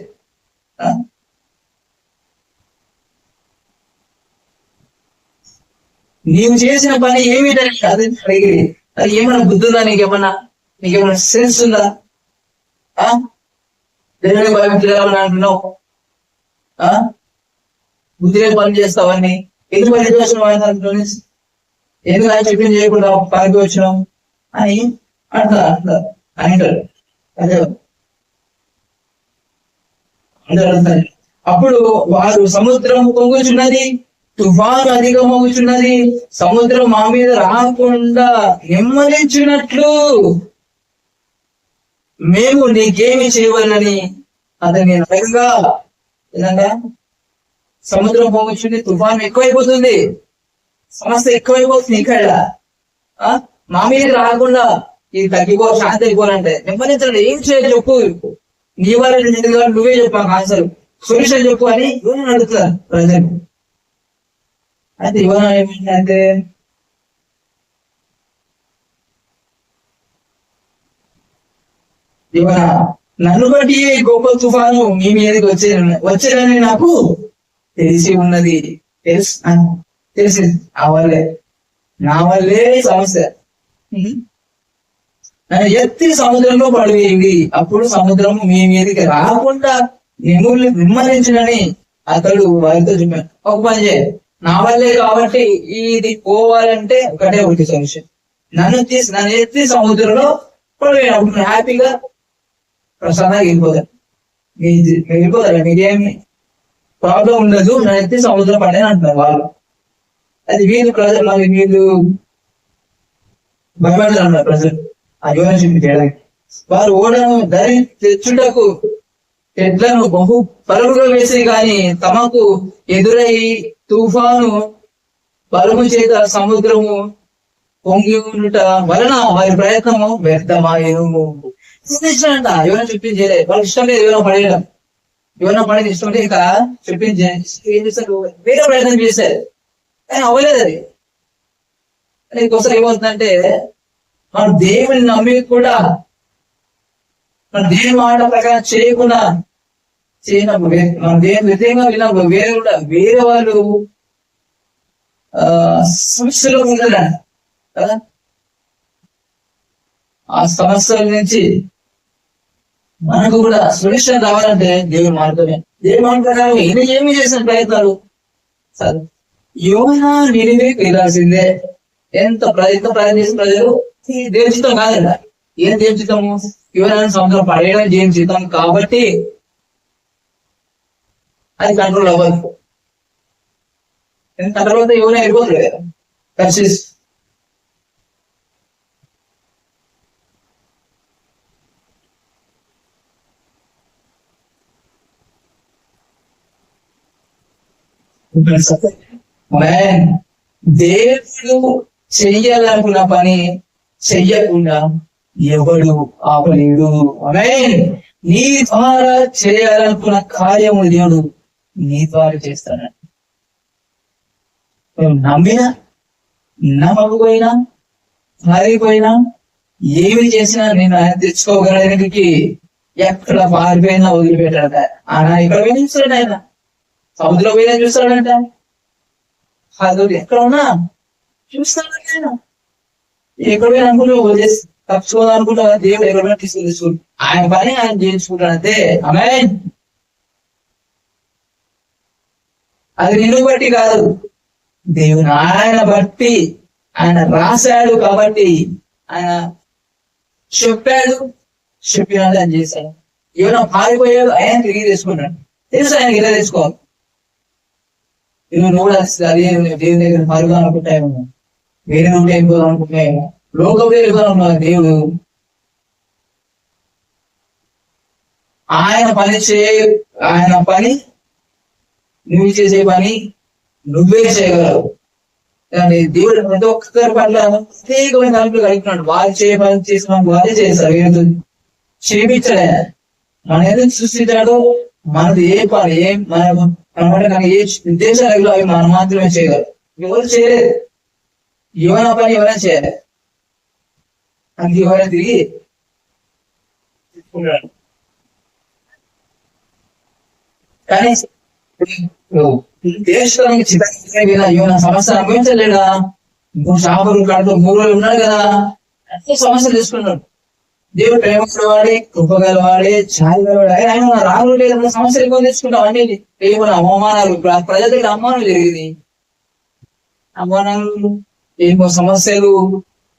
నీవు చేసిన పని ఏమిటని అది అడిగి, అది ఏమైనా బుద్ధి ఉందా, నీకేమన్నా సెన్స్ ఉందా? దేవుని భయభక్తులు అంటున్నావు, బుద్ధిగా పని చేస్తావని ఎందుకు పని చేస్తున్నావు, ఆయన ఎందుకు ఆయన చెప్పింది చేయకుండా పనికి వచ్చినావు అని అంటారు. అదే అప్పుడు వారు సముద్రం పొంగుచున్నది, తుఫాను అధికమవుచున్నది, సముద్రం మా మీద రాకుండా నెమ్మదించినట్లు మేము నీకేమి చేయవాలని అతని వేగంగా విధంగా సముద్రం పొంగుచుంది, తుఫాను ఎక్కువైపోతుంది, సమస్య ఎక్కువైపోతుంది. ఇక్కడ మా మీద రాకుండా ఇది తగ్గిపో, శాంతి అయిపోవాలంటే నెమ్మదించండి. ఏం చేయాలి చెప్పు, నీ వారి నువ్వే చెప్పు, ఆన్సర్ సొల్యూషన్ చెప్పు అని యోనా అడుగుతారు ప్రజలు. అయితే యోనా ఏమిటంటే యోనా నన్ను బట్టి గొప్ప తుఫాను మీ మీదకి వచ్చేదని నాకు తెలిసి ఉన్నది, తెలిసి నా వల్లే సమస్య. ఎత్తి సముద్రంలో పడివేయండి, అప్పుడు సముద్రం మీ మీదకి రాకుండా మిమ్మల్ని విమ్మరించునని అతడు వారితో చెప్పాడు. ఒక పని చేయ, నా వల్లే కాబట్టి ఇది పోవాలంటే ఒకటే సొల్యూషన్, నన్ను ఎత్తి సముద్రంలో పడిపోయినప్పుడు నువ్వు హ్యాపీగా ప్రశాంతంగా వెళ్ళిపోతారు మీకేమి ప్రాబ్లం ఉండదు. నన్ను ఎత్తి సముద్రం పడేని అంటున్నారు వాళ్ళు. అది వీళ్ళు ప్రజలు మరి వీళ్ళు భయపడతారు అన్నారు ప్రజలు ఆ యోనషిప్ చేయడానికి. వారు ఓడను ధరి తెచ్చుటకు ఎడ్లను బహు పరుగులు వేసి కానీ తమకు ఎదురై తుఫాను పరుగు చేత సముద్రము పొంగి ఉండుట వలన వారి ప్రయత్నము వ్యర్థమాయను. అంట ఎవరైనా చెప్పించలే, వాళ్ళకి ఇష్టం లేదు ఎవరైనా పడేయడం. ఎవరైనా పడేది ఇష్టం లేదు, ఇక చెప్పించే ఏం చేస్తారు, వేరే ప్రయత్నం చేశారు కానీ అవ్వలేదు. అది ఇంకోసారి ఏమవుతుందంటే మన దేవుని నమ్మి కూడా మన దేవుని మాట ప్రకారం చేయకుండా చేయనప్పుడు మన దేవుని వ్యతిరేకంగా విన్నప్పుడు వేరే వాళ్ళు సమస్యలో ఉండరా కదా. ఆ సమస్యల నుంచి మనకు కూడా సొల్యూషన్ రావాలంటే దేవుని మార్గమే. దేవుని మాట ప్రకారం ఈయన ఏమి చేసిన ప్రయత్నాలు యోనా నినివేకి వెళ్ళాల్సిందే. ఎంత ప్రయత్నం చేసిన ప్రజలు దేవుని చిత్తం కాదండి. ఏం దేవుని చిత్తము? యోనా సముద్రం పడేయడం దేవుని చిత్తం కాబట్టి అది కంట్రోల్ అవ్వదు. తర్వాత యోనా వెళ్ళిపోతుంది కదా తర్షీష్. దేవుడు చెయ్యాలనుకున్న పని చెయ్యకుండా ఎవడు ఆపలేడు. నీ ద్వారా చేయాలనుకున్న కార్యము దేవుడు నీ ద్వారా చేస్తాడు. నమ్మినా నమ్మకపోయినా మారిపోయినా ఏమి చేసినా నేను ఆయన తెచ్చుకోగలడానికి ఎక్కడ పారిపోయినా వదిలిపెట్టాడ. ఆయన ఇక్కడ పోయినా చూస్తాడు, ఆయన సముద్రం పోయినా చూస్తాడంట, అది ఎక్కడ ఉన్నా చూస్తాడంట. ఆయన ఎక్కడ పోయినా అనుకుంటూ వదిలేసి తప్పుకోవాలనుకుంటా దేవుడు ఎక్కడ పోయినా తీసుకుని ఆయన పని ఆయన చేయించుకుంటాడంతే. ఆమేన్. అది నిన్ను బట్టి కాదు, దేవుని ఆయన బట్టి. ఆయన రాశాడు కాబట్టి ఆయన చెప్పినాడు అని చేశాడు. ఏమైనా పారిపోయాడు ఆయన తిరిగి తెచ్చుకున్నాడు. తెలుసు ఆయనకి ఇలా తెచ్చుకోవాలి. నువ్వు కూడా అదే దేవుని దగ్గర పరుగు అనుకుంటాయేమో, వేరే ఉంటే వెళ్ళిపోదాం అనుకుంటున్నాయేమో, లోకంలో వెళ్ళిపోదాం. దేవుడు ఆయన పని నువ్వు చేసే పని నువ్వే చేయగలవు. కానీ దేవుడు ప్రతి ఒక్కరి పట్ల ప్రత్యేకమైన తలుపులు కలుగుతున్నాడు. వారు చేయ పని చేసిన వారే చేస్తారు. ఏదో చేపించాడు. మన ఎందుకు సృష్టించాడో మనది ఏ పని ఏం మన ఏ ఉద్దేశాలు అవి మనం మాత్రమే చేయగలరు. ఎవరు చేయలేదు. ఎవరైనా పని ఎవరైనా చేయలేదు. అందుకే ఎవరైనా తిరిగి కానీ దేశానికి చిన్న సమస్య అనుభవించలేడా? ఇంకో షాపులు కడుతూ 3 రోజులు ఉన్నాడు కదా, అన్ని సమస్యలు తీసుకున్నాడు. దేవుడు ప్రేమ వాడే, కృపగల వాడే, ఛాయ్ వాడే. ఆయన రాను లేదు సమస్యలు ఎక్కువ తెచ్చుకుంటాం. అన్ని ఏమైనా అవమానాలు, ప్రజల దగ్గర అవమానాలు జరిగింది. అవమానాలు, ఏమో సమస్యలు,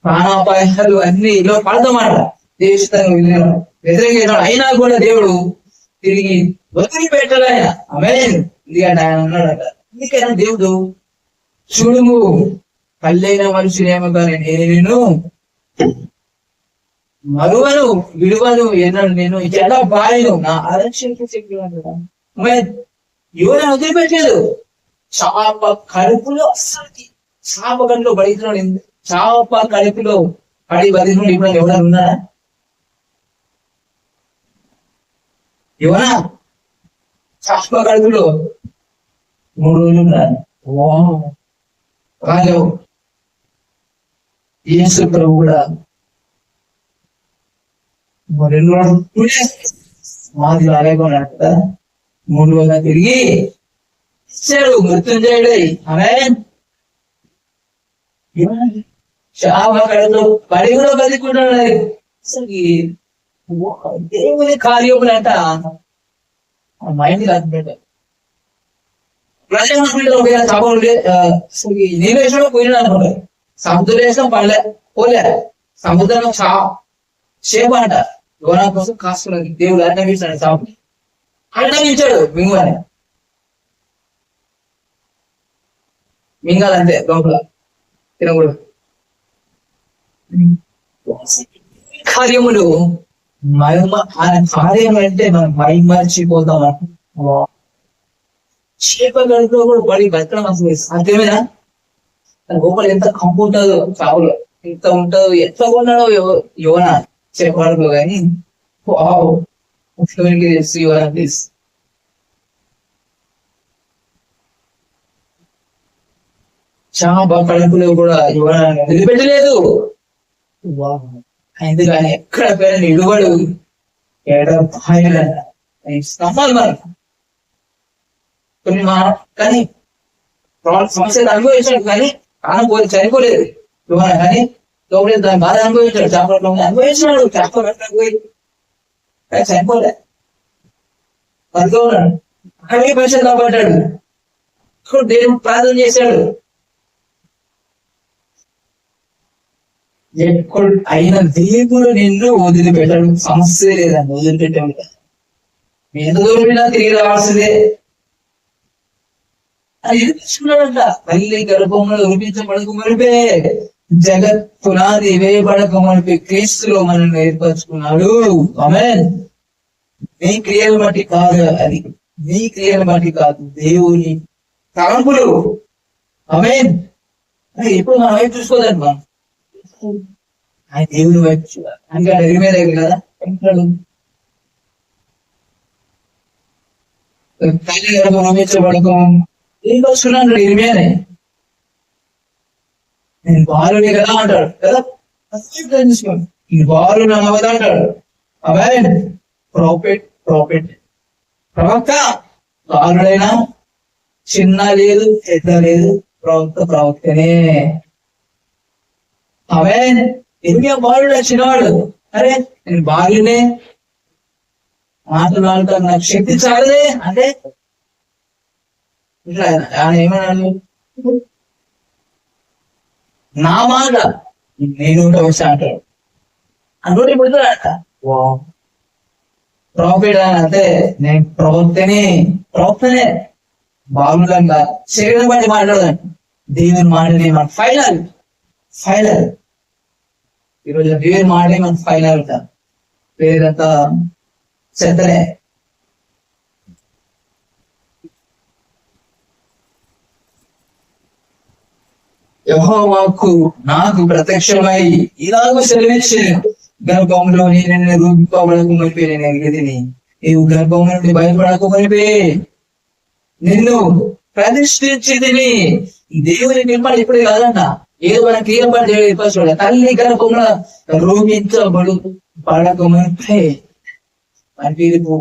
ప్రాణాపాయాలు అన్ని ఇలా పడతామాట. దేశాన్ని వ్యతిరేకించాడు. అయినా కూడా దేవుడు తిరిగి వదిలిపెట్టాడు ఆయన. ఆమేన్. ఎందుకంటే ఆయన ఉన్నాడట. ఎందుకైనా దేవుడు చూడుము కళ్ళైన మనుషులేమో కానీ నేను మరువను విడువను ఎన్నడు, నేను ఎడ బాయను నా ఆరక్షణకి చెప్పి యోనా వదిలిపెట్టలేదు. చాప కడుపులో అస్సలు చాప గంటలో బడితున్నాడు. చాప కడుపులో పడి బదిలో ఇప్పుడు ఎవరైనా ఉన్నాడా? యోనా చాప కడుపులో 3 రోజులు ఉన్నాడు. వాళ్ళు యేసు ప్రభు కూడా 2 రోజులు మాది అలాగేకున్నాడు. 3 రోజులు తిరిగి ఇచ్చాడు మృత్యుంజయుడై. ఆమేన్. చాప కడుపులో పడి కూడా బతికున్నాడు. దేవుని కార్యములంట మైండ్ కాదు. ప్రజలు చాపలు నీళ్ళు వేసినా పోయినా అనుకుంటారు. సముద్రం వేసినా పడలే, పోలే. సముద్రంలో చేప అంట యోనా కోసం కాస్తున్నది. దేవుడు అడ్డమించాడు చాపు, అడ్డమించాడు మింగమని. మింగాలంటే లోపల తినకూడదు. కార్యములు ఆయన కార్యం అంటే మనం మైమర్చిపోతాం. చేప గడుపులో కూడా పడి బతకడం అసలు సాధ్యమేనా? లోపల ఎంత కంపు ఉంటుందో, చావులో ఎంత ఉంటుందో, ఎట్లా కొన్నాడో యోనా చేప గడుపులో. కానీ చేప కడుపులో కూడా యోనా వదిలిపెట్టలేదు. ఎందుకని ఎక్కడ పేరు నిలువడు స్తంభాలు మనం కొన్ని కానీ సమస్యలు అనుభవించాడు. కానీ ప్రాణం పోయి చనిపోలేదు కానీ లోపల దాని బాధ అనుభవించాడు. చేపల అనుభవించినాడు. చేపలు పోయి చనిపోలే, బతుకున్నాడు. అక్కడే పరిచయం కాబట్టాడు. దేవుడు ప్రార్థన చేశాడు. ఎప్పుడు అయిన దేవుడు నిన్ను వదిలిపెట్టాడు. సమస్య లేదండి, వదిలిపెట్టాడు. ఎంత దూరం తిరిగి రావాల్సిందే. అది ఎదుర్కొన్నాడంట. తల్లి గర్భంలో ఉరిపించబడక మనిపే, జగత్ పునాది వేయబడక మనిపే క్రీస్తులో మనల్ని ఏర్పరచుకున్నాడు. ఆమేన్. నీ క్రియలు బట్టి కాదు, అది నీ క్రియలు బట్టి కాదు, దేవుని తలంపులు. ఆమేన్. ఎప్పుడు మనం వైపు చూసుకోదండి. మనం ఆయన దేవుని వైపు చూడాలి. అంటే ఎరిమే దగ్గర కదా తల్లి గర్భంలో ఏం వస్తున్నాడు ఇరిమేనే. నేను బాలుని కదా అంటాడు కదా, నేను బాలు నమ్మవద్దు అంటాడు. ఆమేన్. ప్రాఫిట్ ప్రవక్త బాలుడైనా, చిన్న లేదు పెద్ద లేదు, ప్రవక్తనే. ఆమేన్. ఇరిమియా బాలుడు, చిన్నవాడు. అరే నేను బాలునే, మాట్లాడతాను, నాకు శక్తి చాలదే అంటే ఇట్లా ఆయన ఏమన్నాడు? నా మాట నేను వచ్చా అంటాడు. అనుకుంటే పుడతాడట. ప్రాఫిట్ అంటే నేను ప్రవక్తనే బాగుండగా శరీరం బట్టి మాట్లాడదండి. దేవుని మాటనే మన ఫైనల్. ఈరోజు దేవుని మాటనే మన ఫైనల్. పేరంతా చెత్తనే. యెహోవాకు నాకు ప్రత్యక్షమై ఇలాగ సెలవిచ్చాను, గర్భంలో నేను రూపింపబడక మనిపే నేను ఎరిగితిని. నీవు గర్భం నుండి భయపడక మనిపే నిన్ను ప్రతిష్ఠించితిని. దేవుని నిర్మాణం ఇప్పుడే కాదన్న, ఏదో మన క్రియపడి చూడ. తల్లి గర్భంలో రూపించబడక మనిపే మన తీర్పు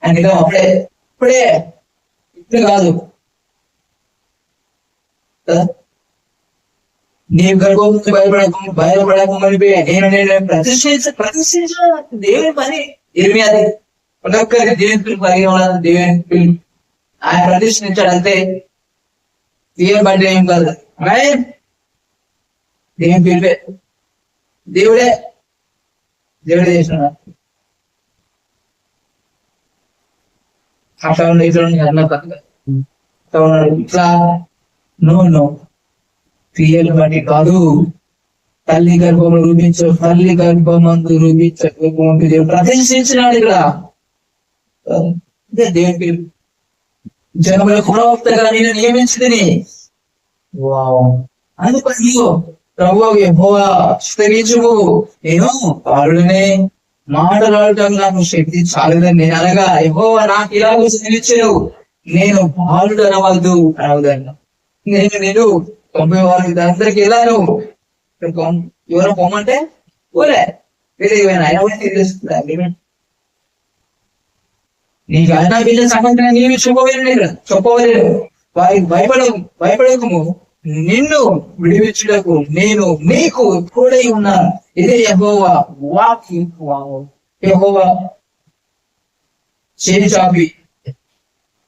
అంటే ఇప్పుడే ఇప్పుడు కాదు. నీవు గర్భం భయపడక మనిపే నేను ప్రతిష్ఠించ దేవుని పని. ఇరిమి అది ఒక్కొక్కరి దేవుని పిలుపు కలిగి ఉన్నది. దేవుని పిలుపు ఆయన ప్రతిష్ఠించాడు అంతే. దేవుని బట్టి ఏం కాదు. దేవుని పిలిపే, దేవుడే చేస్తున్నాడు. అట్లా ఉన్న ఇట్లా ఇట్లా నో క్రియలు బట్టి కాదు. తల్లి గర్భంలో తల్లి గర్భమందు రూపించకపోతే దేవుడు ప్రతిష్ఠించినాడు. ఇక్కడ దేవుని పిలుపు. జనముల ప్రవక్తగా నేను నియమించుదని. అందుకని ప్రభువు యెహోవా స్తరించుము, నేను బాలుడనే, మాటలాడటం నాకు శక్తి చాలదని నేను అనగా, యెహోవా నాకు ఇలాగ సెలవిచ్చెను, నేను బాలుడు అనవద్దు అనవదన్నా. నేను 90 వారికి అందరికి వెళ్ళాను. ఎవరో పొమ్మంటే పోలే, వేరే ఆయన కూడా తెలియజేస్తున్నా. నీకు ఆయన పిల్లల సంబంధంగా నీవి చెప్పవలేను. వారికి భయపడకము, నిన్ను విడిపించుటకు నేను నీకు తోడై ఉన్నాను. ఇదే యెహోవా వాక్కు. యెహోవా చేయి చాపి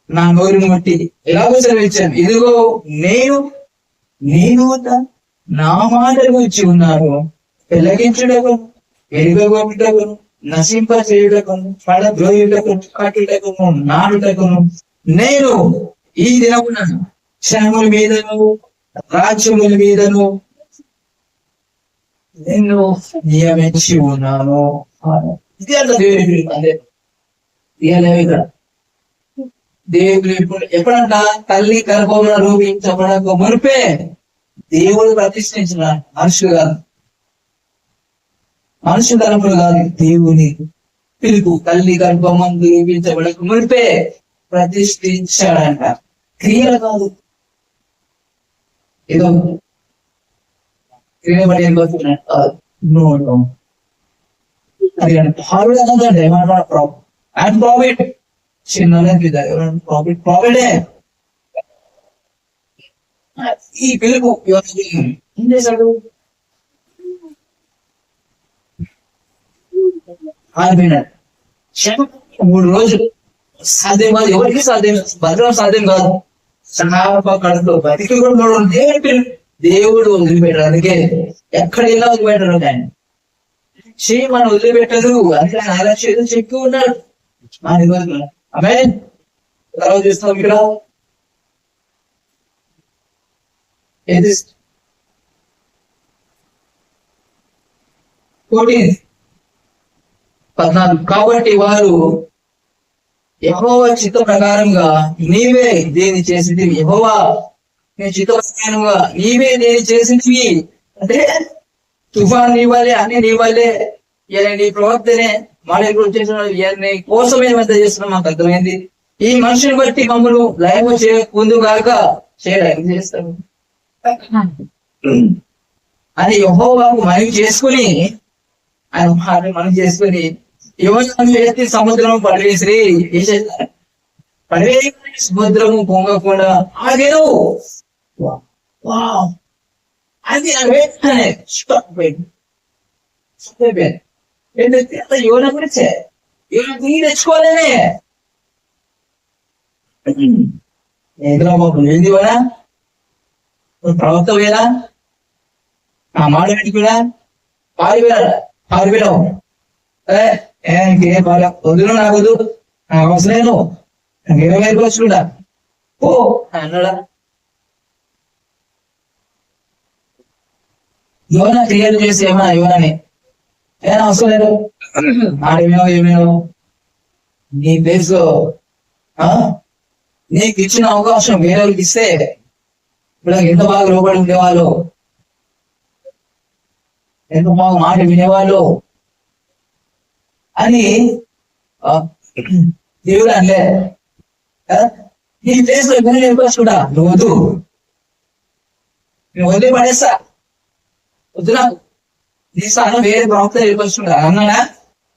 నా నోరు ముట్టి ఎలాగో సెలవిచ్చాను, ఇదిగో నేను నా మాటలు వచ్చి ఉన్నారు, పెళ్లగించుటకు, ఎరుగగొట్టుటకు, నశింప చేయుటకును, పడద్రోయుటకును, కట్టుటకును, నాటుటకును నేను ఈ దినమున క్షణముల మీదను రాజ్యముల మీదను నిన్ను నియమించి ఉన్నాను. ఇది అంత దేవుడి అదే ఇక్కడ దేవుడు ఎప్పుడంట తల్లి గర్భంలో రూపించబడక మునిపే దేవుడు ప్రతిష్ఠించిన మనుషులు కాదు, మనుషు తరపులు కాదు, దేవుని పిలుపు తల్లి గర్భమందు రూపించబడక మునిపే ప్రతిష్ఠించాడంట. క్రియలు కాదు, ఏదో క్రియ పడి వెళ్ళిపోతున్నాడు. అది హార్డ్ అన్నదండి ఏమన్నా ప్రాఫిట్ చిన్న ప్రాఫిటే. ఈ పిలుపు ఏం చేశాడు? ఆగిపోయినాడు. 3 రోజులు సాధ్యం కాదు, ఎవరికి సాధ్యం, భద్రం సాధ్యం కాదు. కడుపులో బతికి కూడా దేవుడు వదిలిపెట్టారు. అందుకే ఎక్కడైనా వదిలిపెట్టారు. కానీ మనం వదిలిపెట్టదు, అంటే ఆయన చేతులు చెప్పి ఉన్నాడు. ఆమె తర్వాత చూస్తాం ఇక్కడ ఏది 14 కాబట్టి వారు యెహోవా చిత్త ప్రకారంగా నీవే దేని చేసింది, యెహోవా నీ చిత్త ప్రకారంగా నీవే దేని చేసింది అంటే తుఫాన్ నీ వల్లే, అన్ని నీ వల్లే, నీ ప్రవర్తనే మాడేలు చేసిన నీ కోసం ఏమంతా చేస్తున్నాం మాకు అర్థమైంది. ఈ మనుషుని బట్టి మమ్మల్ని లయము ముందు కాక చేయడానికి చేస్తాము అని యెహోవాకు మనవి చేసుకుని, ఆయన మనం చేసుకుని యువజనం ఎత్తి సముద్రం పడివేసి సముద్రము పొంగకుండా ఆగేను. అది యువన గురించే, యువన తిరిగి తెచ్చుకోలేనే. ఏంద్రా బాబు ఏంది వరా ప్రవక్త వేరా, ఆ మాట పెట్టుకురా పారిపోయావు. ఇంకేం బాగా వదులు, నాకు వద్దు, నాకు అవసరం లేదు, నాకు 20,000 వచ్చుడా ఓ అన్నాడా? యువన క్రియలు చేసి ఏమన్నా యువనని ఏమైనా అవసరం లేదు. ఏమేమో నీ ప్లేస్ లో నీకు ఇచ్చిన అవకాశం వేరే వాళ్ళకి ఇస్తే ఇప్పుడు ఎంత బాగా లోపడి ఉండేవాళ్ళు, ఎంత బాగా మాట వినేవాళ్ళు అని దేవుడు అనలే. నీ ప్లేస్ లో ఎవరైనా నేర్పచ్చుడా, నువ్వు వద్దు, నువ్వు వదిలే పడేస్తా, వద్దునా, నీ స్థానం వేరే ప్రవక్త నేర్పచ్చుడా అన్నాడా?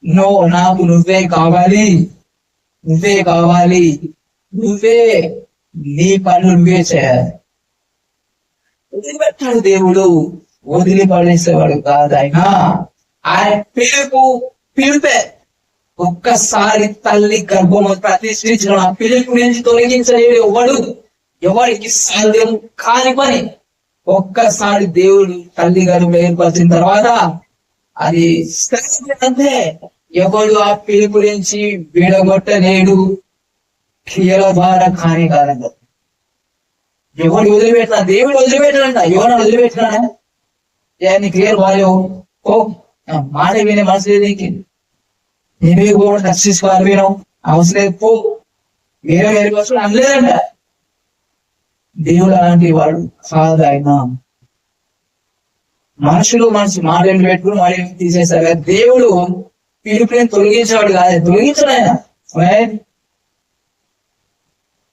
నో, నాకు నువ్వే కావాలి, నువ్వే కావాలి, నువ్వే నీ పనులు నువ్వే చేయాలి. వదిలిపెట్టాడు దేవుడు, వదిలిపడేసేవాడు కాదు ఆయన. ఆయన పిలుపే ఒక్కసారి తల్లి గర్భం ప్రతిష్ఠించిన పిలుపు నుంచి తొలగించలేడు ఎవరికి సాధ్యం కాని పని. ఒక్కసారి దేవుడు తల్లి గర్భం ఏర్పరిచిన తర్వాత అది అంతే, ఎవడు ఆ పిలుపు నుంచి విడగొట్టలేడు. క్రియల ద్వారా కానీ కాదంట. ఎవడు వదిలిపెట్టినా దేవుడు వదిలిపెట్టాడంట. ఎవరు వదిలిపెట్టినా నీ క్రియలు బాలేవు, ఓ మాట వినే మనసు లేదు, నేనే కూడా దర్శించుకోవాలి, వినం అవసరం లేదు, పో వేరే వేరే కోసం అనలేదంట. దేవుడు అలాంటి వాడు కాదు ఆయన. మనుషులు మాటలు పెట్టుకుని మాట తీసేస్తారు. దేవుడు పిలుపుని తొలగించేవాడు కాదు, తొలగించడు ఆయన.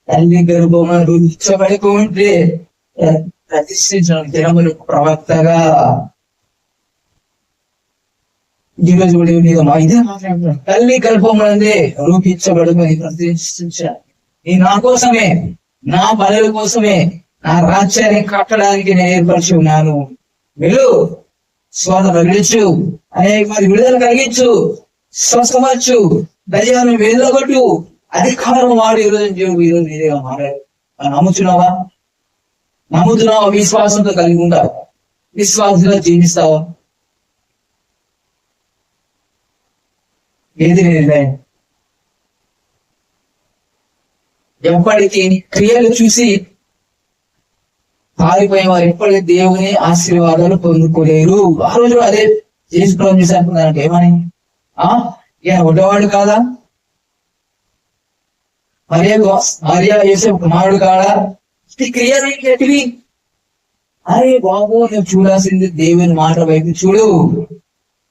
తల్లి గర్భమును ఇచ్చబడుకుంటే ప్రతిష్ఠించిన జనములు ప్రవక్తగా ఈరోజు ఇదే మాట్లాడుతున్నాను. తల్లి గర్భమునందే రూపించబడుకుని ప్రతిష్ఠించాలి. నా కోసమే, నా బలుల కోసమే, నా రాజ్యాన్ని కట్టడానికి నేను ఏర్పరిచి ఉన్నాను. వెళ్ళు, స్వార్థ విడుచు, అనేక మంది విడుదల కలిగించు, స్వస్థపరచు, దయ్యాలను వెళ్ళగొట్టు, అధికారం వాడు ఈరోజు నీదేగా మాట్లాడు. నమ్ముతున్నావా? విశ్వాసంతో కలిగి ఉంటావు. విశ్వాసంగా జీవిస్తావా? ఏది నిర్ణయం? ఎప్పటికీ క్రియలు చూసి పారిపోయే వారు ఎప్పటికీ దేవుని ఆశీర్వాదాలు పొందుకోలేరు. ఆ రోజు అదే చేసి ప్రభు చేశారంటే ఏమని, ఈయన ఉండేవాడు కాదా? మరియా యోసేపు కుమారుడు కాదా? క్రియలు ఏంటివి? అరే బాబు, నువ్వు చూడాల్సింది దేవుని మాట వైపు చూడు.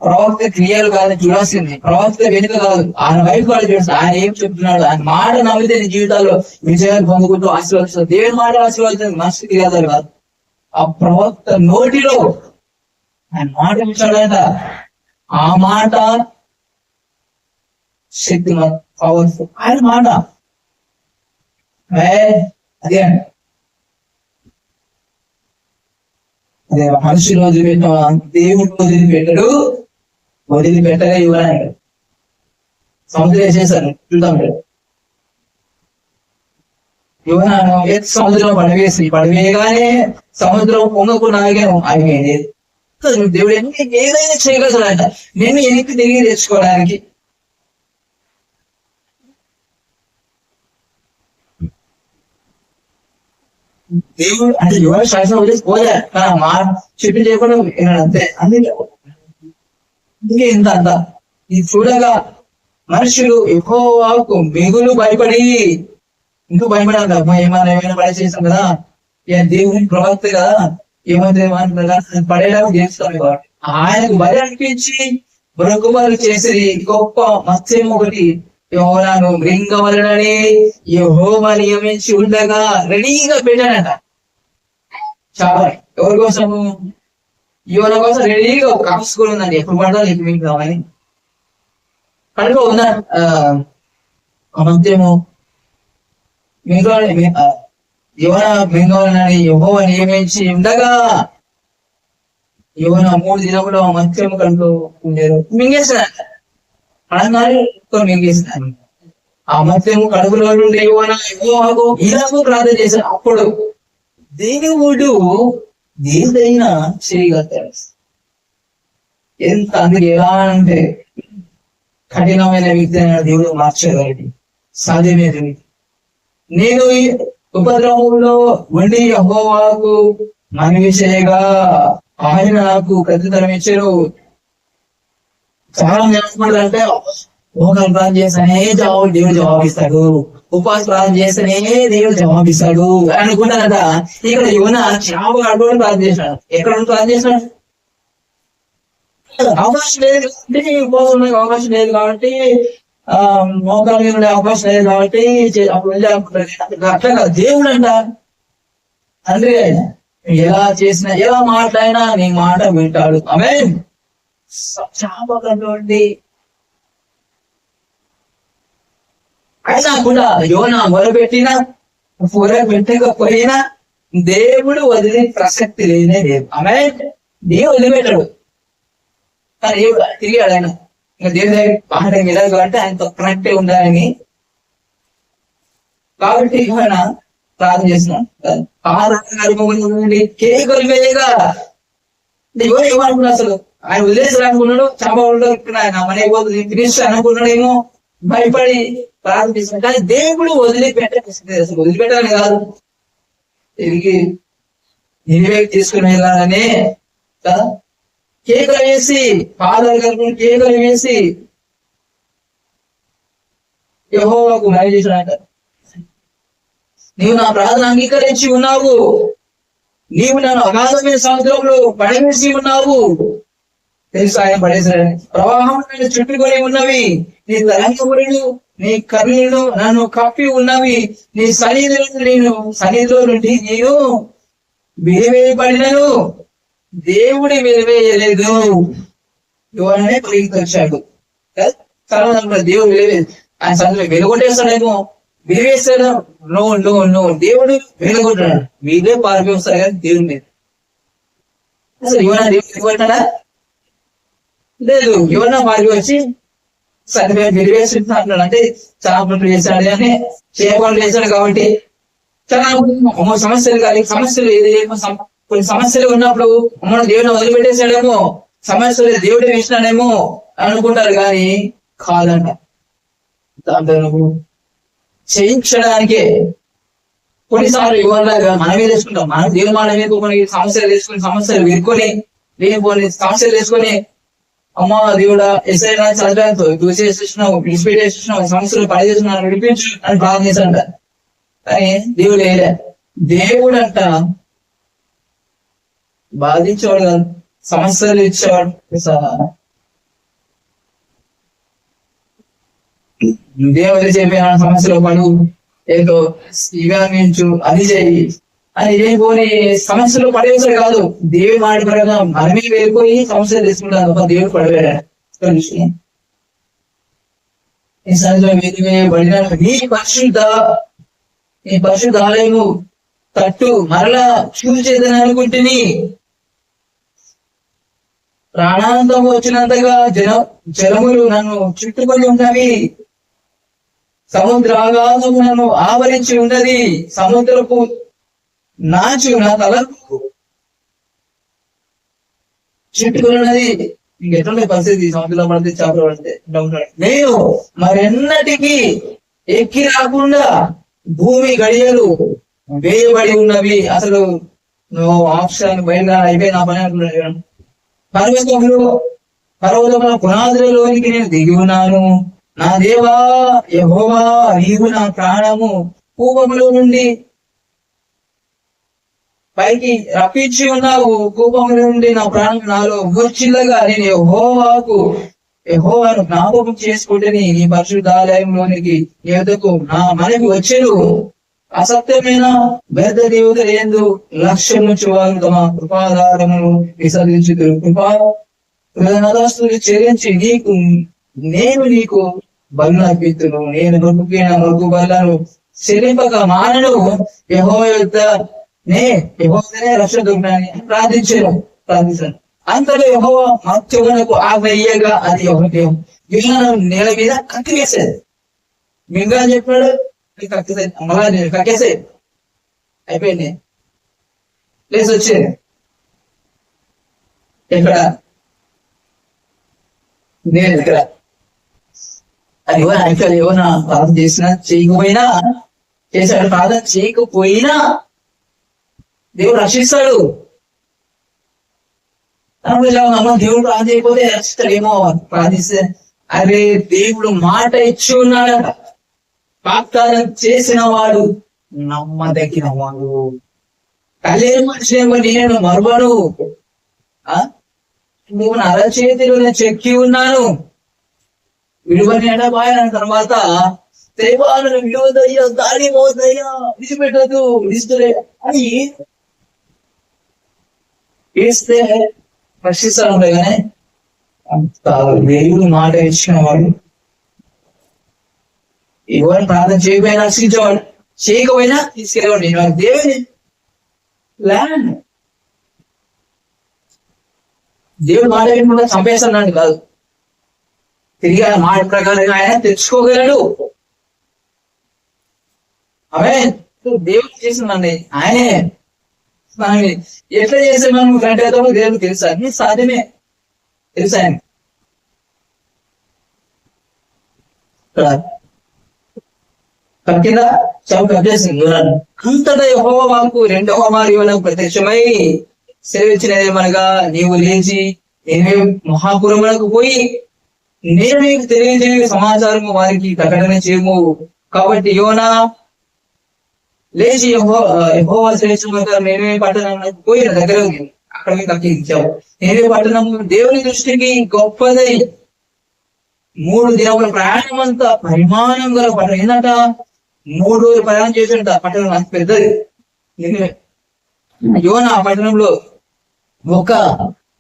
ప్రవక్త క్రియలు కాదు చూడాల్సింది, ప్రవక్త వెనుక కాదు, ఆయన వైపు కాదు చూడాల్సింది. ఆయన ఏం చెప్తున్నాడు, ఆయన మాట నమ్మితే నీ జీవితాల్లో విజయాలు పొందుకుంటూ ఆశీర్వదిస్తాడు. దేవుని మాట ఆశీర్వదించింది, మనిషి క్రియాలు కాదు. ఆ ప్రవక్త నోటిలో ఆయన మాట ఇచ్చాడంట. ఆ మాట శక్తి పవర్ఫుల్. ఆయన మాట అదే అండి. అదే మనుషులు వదిలిపెట్టిన దేవుడు వదిలిపెట్టాడు, వదిలిపెట్టగా ఇవ్వడానికి సముద్రం వేసేసారు. చూద్దాం, యువనాను సముద్రం పడవేయగానే సముద్రం పొంగకున్నాగాను ఆగిపోయింది. దేవుడు ఏదైనా చేయగలడంట నేను వెనక్కి తిరిగి తెచ్చుకోవడానికి. దేవుడు అంటే యువ శాసనం వదిలేసి పోయా మా చెప్పి చేయకుండా అంతే. అందుకే ఇంత అంత ఇది చూడగా మనుషులు యెహోవాకు మిగులు భయపడి, ఇంకా భయపడాలి. ఏమైనా పడేసేసాం కదా, దేవుని ప్రవక్త కదా, ఏమైతే పడేలాగా చేస్తాం. ఆయనకు భయం అనిపించి మరొకరు చేసి గొప్ప మత్స్యం ఒకటి యోనాను మృంగవలనని యెహోవా నియమించి ఉండగా రెడీగా పెట్టాడంట. చాలా ఎవరి కోసము? యోన కోసం రెడీగా కాసుకుని ఉందండి. ఎప్పుడు పడాలి మీకు మీకు కావాలి కనుక ఉందా మత్స్యము యోన మృంగవలనని యెహోవా నియమించి ఉండగా యోన 3 దినములు మత్స్యము కంటూ ఉండేరు మింగేస్తాడు. మింగేస్తాను. ఆ మత్స్యము కడుపులో నుండి యెహోవాకు ఇలాగూ ప్రార్థన చేశాడు. అప్పుడు దేవుడు ఏదైనా చేయగలుగుతాడు. ఎంత అందుకు ఎలా అంటే కఠినమైన వ్యక్తి దేవుడు మార్చగలడు, సాధ్యమేది. నేను ఈ ఉపద్రవంలో ఉండి యెహోవాకు మనవి చేయగా ఆయన నాకు ప్రత్యుత్తరం ఇచ్చారు. చాలా అంటే మోకాలు ప్రార్థన చేస్తేనే దేవుడు జవాబిస్తాడు, ఉపవాస ప్రార్థన చేస్తేనే దేవుడు జవాబిస్తాడు అనుకుంటారట. ఇక్కడ యువన చేప అడ్డు ప్రార్థన చేశాడు. ఎక్కడ ప్రార్థన చేశాడు? అవకాశం లేదు కాబట్టి, ఉపవాసం అవకాశం లేదు కాబట్టి, మోకాలు మీద అవకాశం లేదు కాబట్టి అప్పుడు అట్లా దేవుడు అంట తండ్రి ఎలా చేసినా ఎలా మాట్లాడినా నీ మాట వింటాడు. ఆమేన్. చాపకండి అయినా కూడా యోన మొదలుపెట్టినా పెట్టకపోయినా దేవుడు వదిలే ప్రసక్తి లేనే లేదు. ఆమేన్. దేవుడు వదిలిపెట్టాడు కానీ దేవుడు తిరిగాడు. ఆయన ఇంకా దేవుడి దగ్గర మాట వెళ్ళాలి కాబట్టి ఆయనతో కనెక్ట్ ఉండాలని కాబట్టి ఆయన ప్రార్థన చేస్తున్నాడు. కేకులు వేయగా ఎవరు ఏమనుకున్నాడు? అసలు ఆయన వదిలేసాడు అనుకున్నాడు. చంపబడ్డాడు. ఇక్కడ ఆయన మన ఫినిష్ అనుకున్నాడేమో భయపడి ప్రార్థిస్తున్నాడు. కానీ దేవుడు వదిలిపెట్టాలని కాదు, తిరిగి నినివేకి తీసుకుని వెళ్ళాలని కదా. కేకలు వేసి ఫాదర్ గారు కేకలు వేసి యెహోవాకు మనవి చేశాడంట. నీవు నా ప్రార్థన అంగీకరించి ఉన్నావు, నీవు నన్ను అగాధమైన సముద్రంలో పడవేసి ఉన్నావు. తెలుసు ఆయన పడేసాడని. ప్రవాహం చుట్టుకొని ఉన్నవి, నీ తలంకములు నీ కర్ణులు నన్ను కప్పి ఉన్నవి, నీ సన్నిధిలో నుండి నేను వెలివేయబడినను దేవుడి వెలివేయలేదు. యువనే పలికి వచ్చాడు. దేవుడు ఆయన సన్నిధిలో వెలుగొట్టేస్తాడేమో, వెలివేస్తాడు. నో దేవుడు వెలుగొట్టాడు. వీళ్ళే పారిపోస్తారు కానీ దేవుడి మీద. అసలు యువన దేవుడు వెలుగొట్టాడా? లేదు. యువన పారిపోయి వచ్చి సరిపోయి వెలివేస్తున్నాడు. అంటే చాలా చేశాడు అని చేయకుండా చేశాడు కాబట్టి చాలా సమస్యలు కానీ సమస్యలు ఏది కొన్ని సమస్యలు ఉన్నప్పుడు మనం దేవుని వదిలిపెట్టేసాడేమో, సమస్యలు దేవుడే వేసినాడేమో అనుకుంటారు, కానీ కాదంట. దాంట్లో నువ్వు చేయించడానికే కొన్నిసార్లు ఇవ్వలాగా మనమే చేసుకుంటాం. మనం దేవుని మాట మీద కొన్ని సమస్యలు వేసుకుని, సమస్యలు విరుకొని, లేని సమస్యలు వేసుకొని, అమ్మ దేవుడా ఎస్ఐ చదవడంతో చూసేసినావు, ఇన్స్పైర్ చేసినావు, సమస్యలు పనిచేస్తున్నావు, విడిపించు అని ప్రార్థన చేశాడంట. కానీ దేవుడు వేయలే. దేవుడు అంట బాధించేవాడు కాదు, సమస్యలు ఇచ్చేవాడు. దేవుడు చెప్పిన సమస్యలు పడు, ఏదో ఇవామించు, అది చేయి అని ఏపోని సమస్యలు పడేసాడు కాదు. దేవుడి మాట ప్రకారం మనమే వెళ్ళిపోయి సమస్యలు తీసుకుంటాను. ఒక దేవుడు పడవేడాడు. నీ పరిశుద్ధ ఆలయము తట్టు మరలా చూచేదని అనుకుంటుని, ప్రాణాంతం వచ్చినంతగా జలములు నన్ను చుట్టుకొని ఉన్నవి, సముద్రాగాధము నన్ను ఆవరించి ఉన్నది, సముద్రపు నాచు నా తలకు చుట్టుకున్నది. ఇంకెట్లుండే పరిస్థితి, సముద్రంలో పడితే చేపలు పడితే నేను మరెన్నటికి ఎక్కి రాకుండా భూమి గడియలు వేయబడి ఉన్నవి. అసలు నువ్వు ఆప్షన్ బయట అయిపోయి నా పని అంటున్నాడు. పర్వతముల పునాదులలోనికి నేను దిగి ఉన్నాను. నా దేవా యెహోవా, నీవు నా ప్రాణము కూపములో నుండి పైకి రప్పించి ఉన్నావు. కూపముల నుండి నా ప్రాణం నాలో గూర్చిల్లగా నేను యెహోవాను జ్ఞాపకం చేసుకుంటే నీ పరిశుద్ధాలయంలోనికి ఎదుకు నా మనకి వచ్చేను. అసత్యమైన వ్యర్థ దేవత ఎందు లక్ష్యం వారు తమ కృపాధారమును విసర్జించుతారు. కృపాస్తులు చెల్లించి నేను నీకు బలు అర్పిస్తును. నేను మొక్కు బలను చెల్లింపక మానను. యెహోవానే రక్షణ దొరికినాని ప్రార్థించాను. అంతలో యెహోవా మత్స్యమునకు ఆగయ్యగా అది ఒకటి నేల మీద కత్తి వేసేది. మింగా చెప్పాడు, కక్కేసే అయిపోయింది. ప్లేస్ వచ్చేది ఎక్కడ నేను దగ్గర. అది ఏమన్నా ప్రార్థన చేసినా చేయకపోయినా, చేశాడు ప్రార్థన చేయకపోయినా దేవుడు రక్షిస్తాడు. దేవుడు ప్రార్థన చేయకపోతే రక్షిస్తాడేమో ప్రార్థిస్తే. అరే దేవుడు మాట ఇచ్చి ఉన్నాడట. వాగ్దానం చేసిన వాడు నమ్మదగిన వాడు. కలిగిన మనిషినేమో నేను మరువను. నువ్వు నా అరచేతిలో నేను చెక్కి ఉన్నాను, విలువని ఎడబాయన తర్వాత దేవాలను విలువదయ్యా, దాడి పోదయ్యా, విడిచిపెట్టదు, విడిస్తులే అని వేస్తే రక్షిస్తాను. కానీ దేవుడు మాట ఇచ్చిన వాడు ఎవరు ప్రార్థన చేయకపోయినా రక్షించేవాడు, చేయకపోయినా తీసుకెళ్ళేవాడు. నేను దేవుని ల్యాండ్, దేవుడు మాట వినకుండా చంపేస్తున్నాడు కాదు, తిరిగి ఆ మాట ప్రకారం ఆయన తెచ్చుకోగలడు. అవే దేవుడు చేసిందండి, ఆయనే. ఎట్లా చేసే మనం గంటతో దేవుడు తెలుసా? అన్ని సాధ్యమే, తెలుసా? ఆయన కింద చౌక కట్టేసింది. అంతటా యెహోవా వాక్కు రెండవ మారు ప్రత్యక్షమై సెలవిచ్చినదేమనగా, నీవు లేచి నేనే మహాపురములకు పోయి నేను మీకు తెలియజేయ సమాచారము వారికి ప్రకటన చేయము. కాబట్టి యోనా లేచి యెహోవా శ్రేష్ఠ నేనే పట్టణంలోకి పోయి దగ్గర అక్కడ మీకు అప్పగించావు. నేనే పట్టణము దేవుని దృష్టికి గొప్పదై 3 దినముల ప్రయాణం అంతా పరిమాణం గల పట్టణం. ఏంటంట 3 రోజులు ప్రయాణం చేసింట పట్టణం, అంత పెద్దది. యోనా ఆ పట్టణంలో ఒక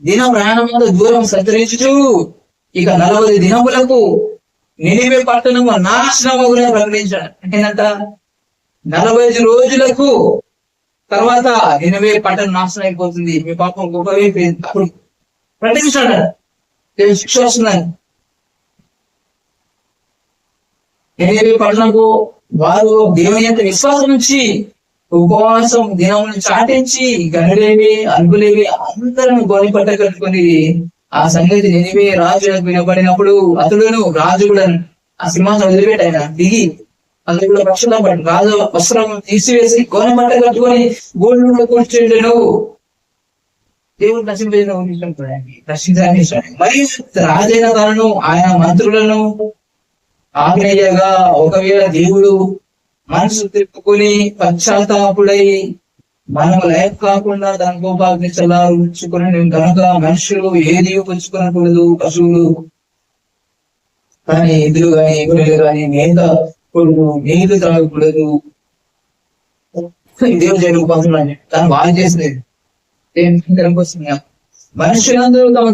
దిన ప్రయాణం దూరం సంచరించు ఇక 40 దినములకు నినివే పట్టణము నాశనమగున ప్రకటించాడు. ఏంటంట 40 రోజులకు తర్వాత నినివే పట్టణం నాశనం అయిపోతుంది, మీ పాపం గొప్పవైపోయింది. అప్పుడు ప్రకటించాడు, శిక్ష వస్తుందని. నినివే పట్టణంకు వారు దేవుని యొక్క విశ్వాసం నుంచి ఉపవాసం దినమును చాటించి గనులేవి అల్పులేవి అందరం గోని పట్ట కట్టుకొని ఆ సంగతి నినివే రాజులకు వినబడినప్పుడు అతడును రాజు కూడా ఆ సింహాసనం వదిలిపెట్టి ఆయన దిగి అందరూ కూడా పక్షుల పడి రాజు వస్త్రం తీసివేసి గోనె పట్ట కట్టుకొని గోళ్ళు కూర్చుండెను. దేవుడు రక్షించడానికి మరియు రాజైన తనను ఆయన మంత్రులను ఆజ్ఞేయగా ఒకవేళ దేవుడు మనసు తిప్పుకొని పశ్చాత్తాపుడై మనం లేక కాకుండా దాని కోపాగ్ని చల్లార్చుకుని కనుక మనుషులు ఏది పుచ్చుకోనకూడదు, పశువులు కానీ ఎదురు కానీ గొర్రెలు కానీ మేత కూడదు, నీళ్లు తాగకూడదు. దేవుడు చేయకపోతున్నాను తను బాగా చేసినది మనుషులందరూ తమ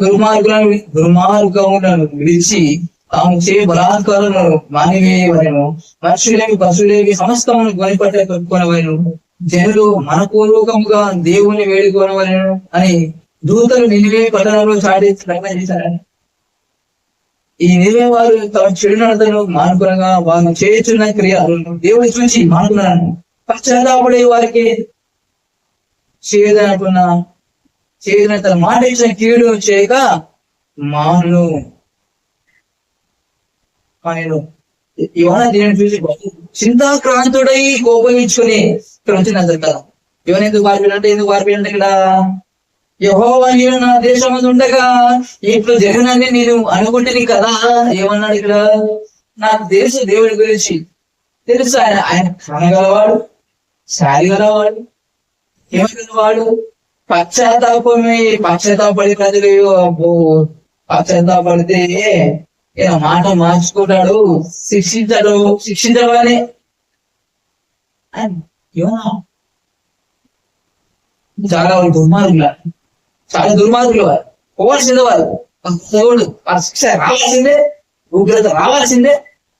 దుర్మార్గములను విడిచి తాము చే బలాత్కారాలను మానివేయవలను. మనుషులేమి పశువులేమి సమస్తమును కొనిపట్ట కట్టుకునవలను. జనులు మనపూర్వకముగా దేవుని వేడుకోనవలను అని దూతలు నినివే పట్టణంలో చాటి ప్రకటన చేశారని. ఈ నినివే వారు తమ చెడు నడతను మానుకునగా వారు చేస్తున్న క్రియలను దేవుని చూసి మానుకున్నాను. పశ్చాత్తాపడే వారికి చేదన తన మాట ఇచ్చిన కీడు చేయక మాను. ఆయన యోనా దీనిని చూసి చింతాక్రాంతుడై కోపగించుకుని ఇక్కడ వచ్చింది కదా. యోన ఎందుకు పారిపోయినట్టే ఎందుకు పారిపోయినట్టు ఇక్కడ యెహోవా నేను నా దేశం ఉండగా ఇప్పుడు జగనని నేను అనుకుంటుంది కదా. ఏమన్నాడు ఇక్కడ? నాకు తెలుసు దేవుడి గురించి తెలుసు. ఆయన కనగలవాడు, శారీ గలవాడు, ఏమగలవాడు. పశ్చాత్తాపడి ప్రజలు అబ్బో పశ్చాత్తాపడితే మాట మార్చుకుంటాడు, శిక్షించడమని చాలా దుర్మార్గులు వారు పోవాల్సిందే. వారు శిక్ష రావాల్సిందే, ఉగ్రత రావాల్సిందే.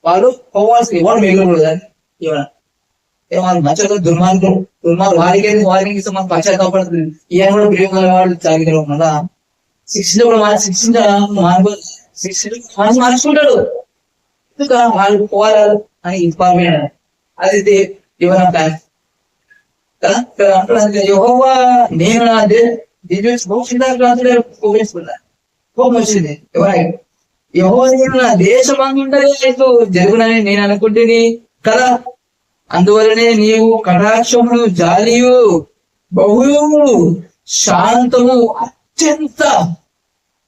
వారు పోవాల్సింది ఎవరు మిగలకూడదు. ఏమన్నా నచ్చదు దుర్మార్గులు వారికి మనం పశ్చాత్తాపడుతుంది. ఈయన కూడా ప్రేమ వాడు తాగిన కదా మనసు మార్చుకుంటాడు. ఎందుకు వాళ్ళు పోవాలి అని ఇన్ఫార్మేషన్ అది యువన ప్లాన్ కదా. యెహోవా నేను నా కోపం వచ్చింది. యెహోవా నేను నా దేశం అనుకుంటే జరుగునని నేను అనుకుంటుంది కదా. అందువలనే నీవు కటాక్షమును జాలియు బహు శాంతము అత్యంత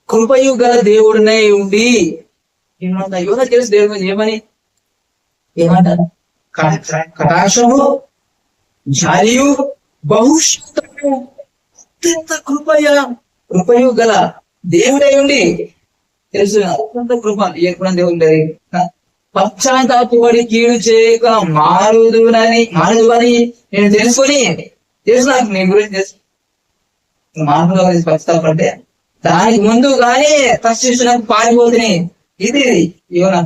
కృపయు గల దేవుడినై ఉండి యోన తెలుసు దేవుడు ఏమంటారు? కటాక్షము జాలియు బహు శాంతము అత్యంత కృపయు గల దేవుడై ఉండి తెలుసు. అత్యంత కృప ఎప్పుడు దేవుడు పశ్చాత్తాపడి కీడు చేయక మారుదు అని నేను తెలుసుకొని నాకు నీ గురించి తెలుసు. మానవుల గురించి పశ్చాత్తాపడితే దానికి ముందు కానీ ఫస్ట్ నాకు పారిపోతుంది. ఇది ఏమన్నా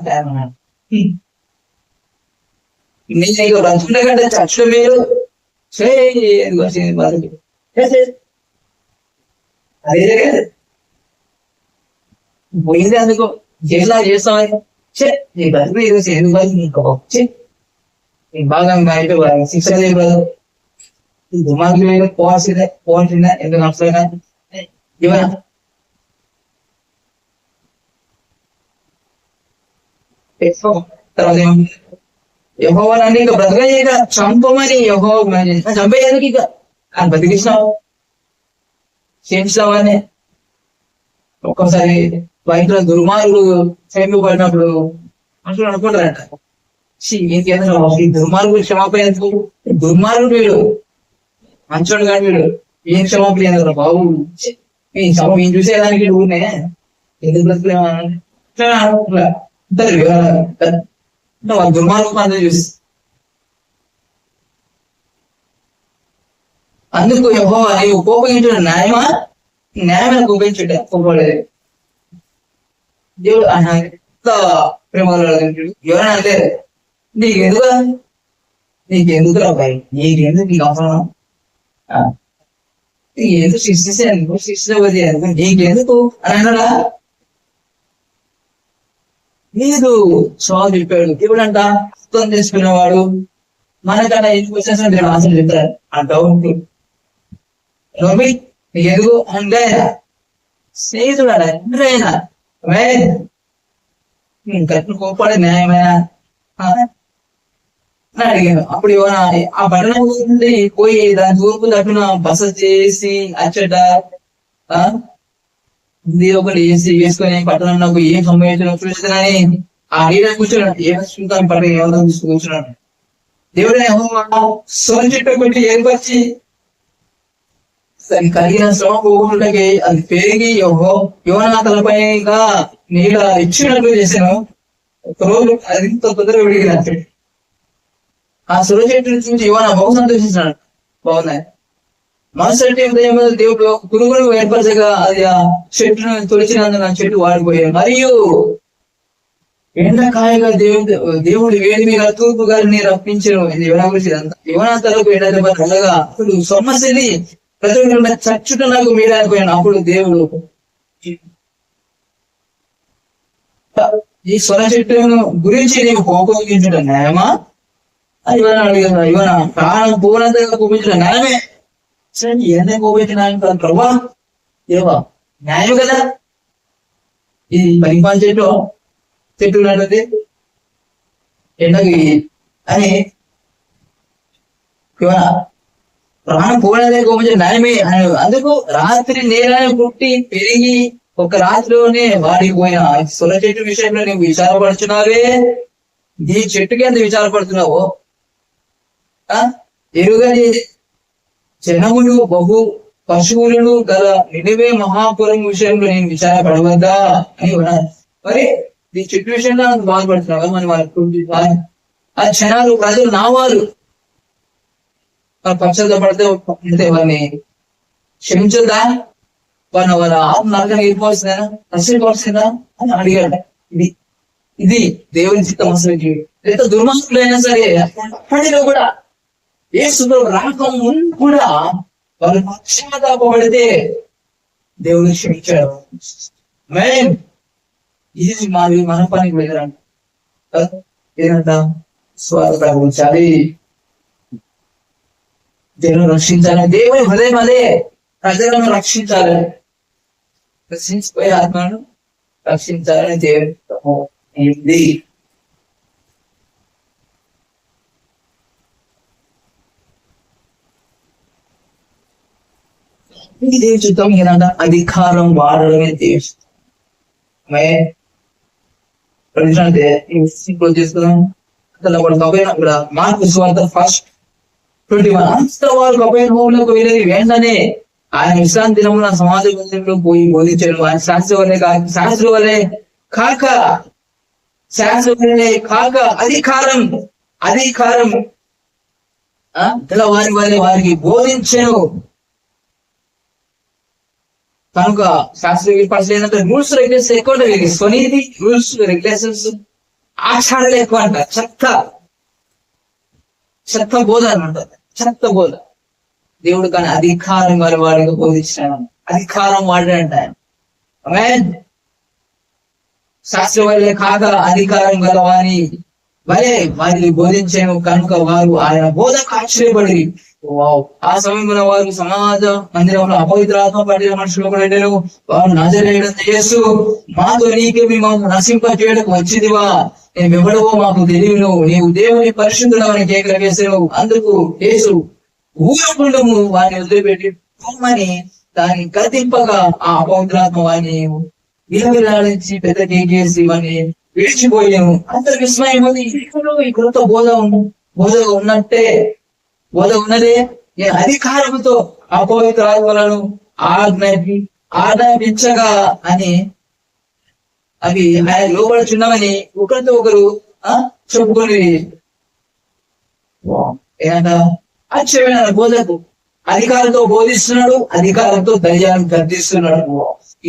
నీకు రచుండగంటే చచ్చుడు మీరు అదే పోయింది. అందుకో చేసా చేస్తామని బాగా శిక్ష దుమార్గులు పోవాల్సిందే. ఎందుకు అవసరం ఇవన్న తర్వాత యెహోవాని ఇంకా బ్రతకలేక చంపమని యెహోవా చంపేందుకు ఇక ఆయన బతికిస్తావు చేస్తావని. ఒక్కోసారి బయట దుర్మార్గులు చంపబడినప్పుడు మనుషులు అనుకుంటారంట, ఇంకేంద్ర ఈ దుర్మార్గులు క్షమాపణ ఎందుకు? దుర్మార్గుడు వీడు, మంచోడు కాదు వీడు, ఏం క్షమాపణ ఎందుకు బాబు? మేము చూసేదానికి ఊరినే ఎందుకు బ్రతుకులేమో దుర్మార్గం అందరూ చూసి. అందుకు యెహోవా నీవు కోపగించడం న్యాయమైన కోపించుట కోపడలేదు. దేవుడు ఆయన ఎంత ప్రేమ ఎవరైనా అంటే నీకెందుకు రాబాయి, నీకెందుకు నీకు అవసరం, నీకెందుకు శిక్షిస్తే ఎందుకు శిక్షించబోతే ఎందుకు నీకెందుకు అని అన్నాడా? నీకు స్వామి చెప్పాడు. దేవుడు అంట అర్థం చేసుకునేవాడు, మనకన్నా ఎన్ని క్వశ్చన్స్ మీరు ఆన్సర్ చెప్తారు ఆ డౌట్. రవి ఎదుగు అంటే స్నేహితుడు ఎవరైనా కట్టిన కోపాడు న్యాయమైన అడిగాను. అప్పుడు ఏమైనా ఆ పట్టణం నుండి పోయి దాని తూర్పు తట్టున బస చేసి అచ్చట ఒకటి వేసుకొని పట్టణంలో ఏం సంభవించిన చూస్తానని ఆ నీడ కూర్చున్నాడు. ఏం పట్ల ఎవరో కూర్చున్నాడు. దేవుడే సోని చెట్టు పెట్టి ఏర్పరిచి దానికి కలిగిన శ్రమ పోగులకి అది పెరిగి యోనా తలపైగా నీడ ఇచ్చినట్లు చేశాను. ఒక రోజు అది తొందరగా విడిగినట్టు ఆ సొర చెట్టు నుంచి యోనా బహు సంతోషించినాడు. బాగున్నాయి. మరుసటి ఉదయం దేవుడు పురుగులు ఏర్పరచగా అది ఆ చెట్టును తొలిచినందున చెట్టు వాడిపోయాయి. మరియు ఎండకాయగా దేవుడు వేడి మీద తూర్పు గారిని రప్పించను. ఇది యోనా గురించి యోనా తలకు ఎండగా అప్పుడు సొమ్మసిలి ప్రతి చచ్చుట నాకు మీరైపోయాను. అప్పుడు దేవుడు ఈ స్వర చెట్టును గురించి నీవు కోపగించడం న్యాయమా అని ఇవన్న అడిగాను. ఇవన్న ప్రాణం పూర్ణంతగా కోపించడం న్యాయమే. ఏదైనా కోపించిన న్యాయం ప్రభా దేవా న్యాయం కదా. ఇది పరిపాలన చెట్టు ఉన్నది ఎండకి అని ఇవన్న ప్రాణం పోవడమే కోపించే న్యాయమే. అందుకు రాత్రి నేరాన్ని పుట్టి పెరిగి ఒక రాత్రిలోనే వాడిపోయిన సొల చెట్టు విషయంలో నువ్వు విచారపడుచున్నావే. ఈ చెట్టుకి ఎంత విచారపడుతున్నావు? ఎరుగని జనములు బహు పశువులను గల నినివే మహాపురం విషయంలో నేను విచారపడవద్దా అని ఉన్నారు. మరి ఈ చెట్టు విషయంలో అంత బాధపడుతున్నావా? మరి వాళ్ళ ఆ క్షణాలు ప్రజలు నా వారు పశ్చాత్తపడితే వారిని క్షమించదా? వాళ్ళ ఆత్మ నరకం వెళ్ళిపోవలసిందా, నశించవలసిందా అని అడిగాడు. ఇది దేవుని చిత్తం. అసలు ఎంత దుర్మార్గులైనా సరే అప్పటిలో కూడా యేసు రాకం కూడా వాళ్ళు పశ్చాత్తాపడితే దేవుడు క్షమించాడు. ఇది మన పనికి వెళ్ళారంట. ఏదంట స్వార్థ గురించాలి, దేవుని రక్షించాలి. దేవుని హృదయం అదే, ప్రజలను రక్షించాలి, రక్షించిపోయే ఆత్మను రక్షించాలని దేవుని దేవుని చిత్తం. ఏదంట అధికారం వాడడమే దేవుని చేసుకున్నాం. ఇక్కడ మార్కు సువార్త 1:21 అంత వారు కపెర్నహూములోకి వెళ్ళేది. వెంటనే ఆయన విశ్రాంతి దినమున సమాజ మందిరంలో పోయి బోధించాడు. ఆయన శాస్త్రి వల్లే కాక అధికారం వారి వల్లే వారికి బోధించాను. కనుక శాస్త్రీయ పరిస్థితి ఏంటంటే రూల్స్ రెగ్యులేషన్స్ ఎక్కువ ఉంటాయి. స్వనీతి రూల్స్ రెగ్యులేషన్స్ ఆచారాలు ఎక్కువ అంటారు. చెత్త బోధ అంటారు. చెత్త బోధ. దేవుడు కానీ అధికారం వారి వారికి బోధించాను. అధికారం వాడాడంట ఆయన. శాస్త్ర వల్లే కాక అధికారం గల వారికి బోధించాను. కనుక వారు ఆయన బోధకు ఆశ్చర్యపడి ఆ సమయంలో వారు సమాజ మందిరంలో అపవిత్రాత్మ పడిన మనుషులు కూడా వారు నజరేయుడైన యేసు మాతో నీకే మేము నశింప చేయడానికి వచ్చిదివా, నేను ఎవడవో మాకు తెలియను, నీవు దేవుని పరిశుద్ధుడవని కేకలు వేసావు. అందుకు యేసు ఊరకుండము వారిని వదిలిపెట్టి పొమ్మని దాన్ని గతింపగా ఆ అపవిత్రాత్మ వారిని విలవిలాడించి పెద్ద కేకేసి వారిని విడిచిపోయాము. అంత విస్మయం ఉంది. ఈ కృత బోధ ఉన్నదే అధికారంతో అపవిత్రాత్మలను ఆజ్ఞాపించగా అని అవి ఆయన లోపడుచున్నామని ఒకరితో ఒకరు చెప్పుకొని ఏమంట ఆశ్చర్యమైన బోధకు అధికారంతో బోధిస్తున్నాడు, అధికారంతో ధైర్యాన్ని గర్దిస్తున్నాడు.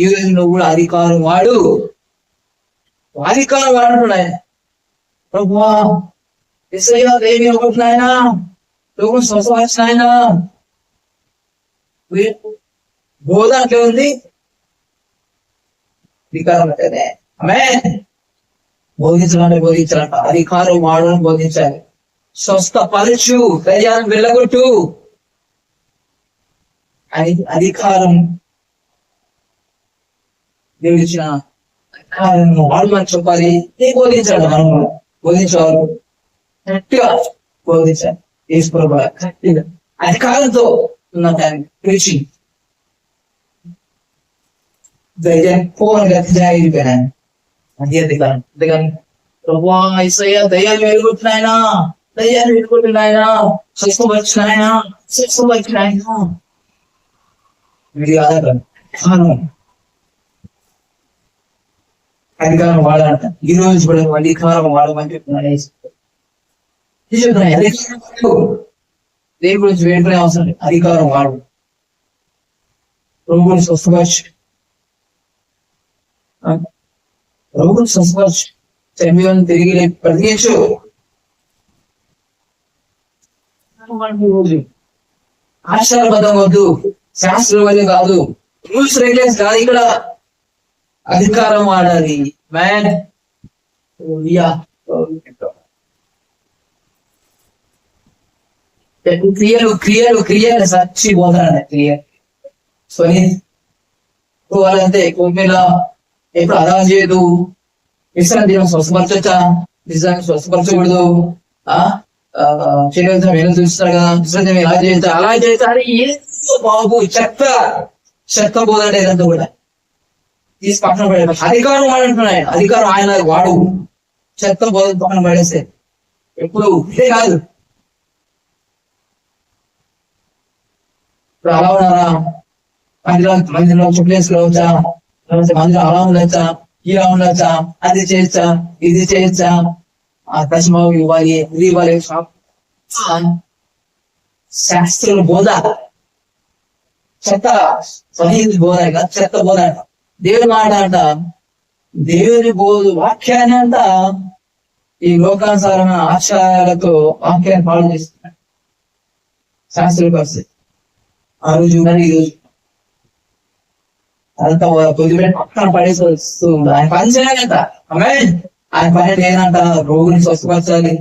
ఈ రోజు నువ్వు కూడా అధికారం వాడుతున్నాయి. ప్రభువా యేసయ్యా దేవి ఒకటి నాయనా, లోకం స్వస్థపరిచిన ఆయన బోధ అట్లే ఉంది. అధికారం అంటేనే ఆమె బోధించాలంటే అధికారం వాడడం బోధించాలి. స్వస్థపరచు, దయ్యాన్ని వెళ్ళగొట్టు. అధికారం దేవుడు ఇచ్చిన అధికారం వాడమని చెప్పాలి. బోధించాడు, మనం బోధించేవారు గట్టిగా బోధించాలి. యేసుప్రభు గట్టిగా అధికారంతో ఉన్న దాన్ని పిలిచి ధైర్యం పోగా అయిపోయాను. అది అధికారం. అంతేగాని ప్రభా యేసయ్య దయ్యాలు వెలుగొట్టినాయనా, దయ్యాలు వెలుగొట్టినాయనా, స్వస్థపరిచినాయనా, స్వస్థపరిచినాయనా, ఇది అధికారం. అధికారం వాడాలంట. ఈ రోజు కూడా అధికారం వాడమని చెప్తున్నాను. దేని గురించి వేడుకునే అవసరం లేదు. అధికారం వాడు. రోగులు స్వస్థపరచు, రోగులు స్వస్థపరచు, చనిపోయిన తిరిగి బ్రతికించు. ఆచారబద్ధం వద్దు, శాస్త్రం వల్ల కాదు, రూల్స్ రెగ్యులేషన్స్ కాదు. ఇక్కడ అధికారం వాడాలి. మ్యాన్ క్రియలు క్రియలు క్రియలు చచ్చిపోతాడు. క్రియలు వాళ్ళంతే కొమ్మిలా ఎప్పుడు అలా చేయదు. విశ్రాంతి స్వస్థపరచొచ్చా, విశ్రాంతి స్వస్థపరచకూడదు. చేయవలసిన వేలు చూస్తారు కదా, విశ్రాంతి ఎలా చేయొచ్చా, అలా చేస్తారు. ఏదో బాబు చెత్త పోదండి. ఇదంతా కూడా తీసి పక్కన పడే అధికారం వాడంటున్నాయి. అధికారం ఆయన వాడు. చెత్త పోద పక్కన పడేస్తే ఎప్పుడు ఇదే కాదు. ఇప్పుడు అలా ఉన్నారా, మందిలో ప్లేస్ లో వచ్చా, మందిలో అలా ఉండొచ్చా, ఇలా ఉండొచ్చా, అది చేయొచ్చా, ఇది చేయొచ్చా, ఆ దశమ ఇవ్వాలి, ఇది ఇవ్వాలి. శాస్త్రుల బోధ చెత్త, సన్నిధి బోధ కాదు, చెత్త బోధ అంట. దేవుని మాట అంట, దేవుని బోధ వాక్యాన్ని అంట ఈ లోకానుసారమైన ఆచారాలతో వాక్యాన్ని పాడు చేస్తున్నాడు. శాస్త్రుల పరిస్థితి ఆ రోజు ఉన్నది ఈ రోజు అదంతా కొద్దిపెట్టి పక్కన పడేసి వస్తుంది. ఆయన పని చేయాలంట. ఆయన పని లేదంట. రోగుని స్వస్థపరచాలి,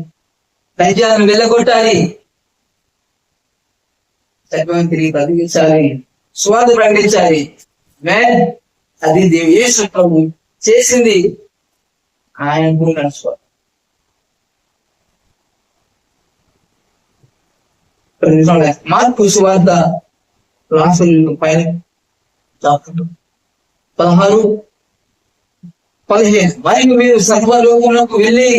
దైత్యాలను వెళ్ళగొట్టాలి, చనిపోయిన తిరిగి బ్రతికించాలి, స్వార్థ ప్రకటించాలి. అది యేసు ప్రభు చేసింది. ఆయన గురి నడుచుకోవాలి. మార్కు సువార్త రాసులు పైన 16-15 మరియు మీరు సర్వలోకములకు వెళ్ళి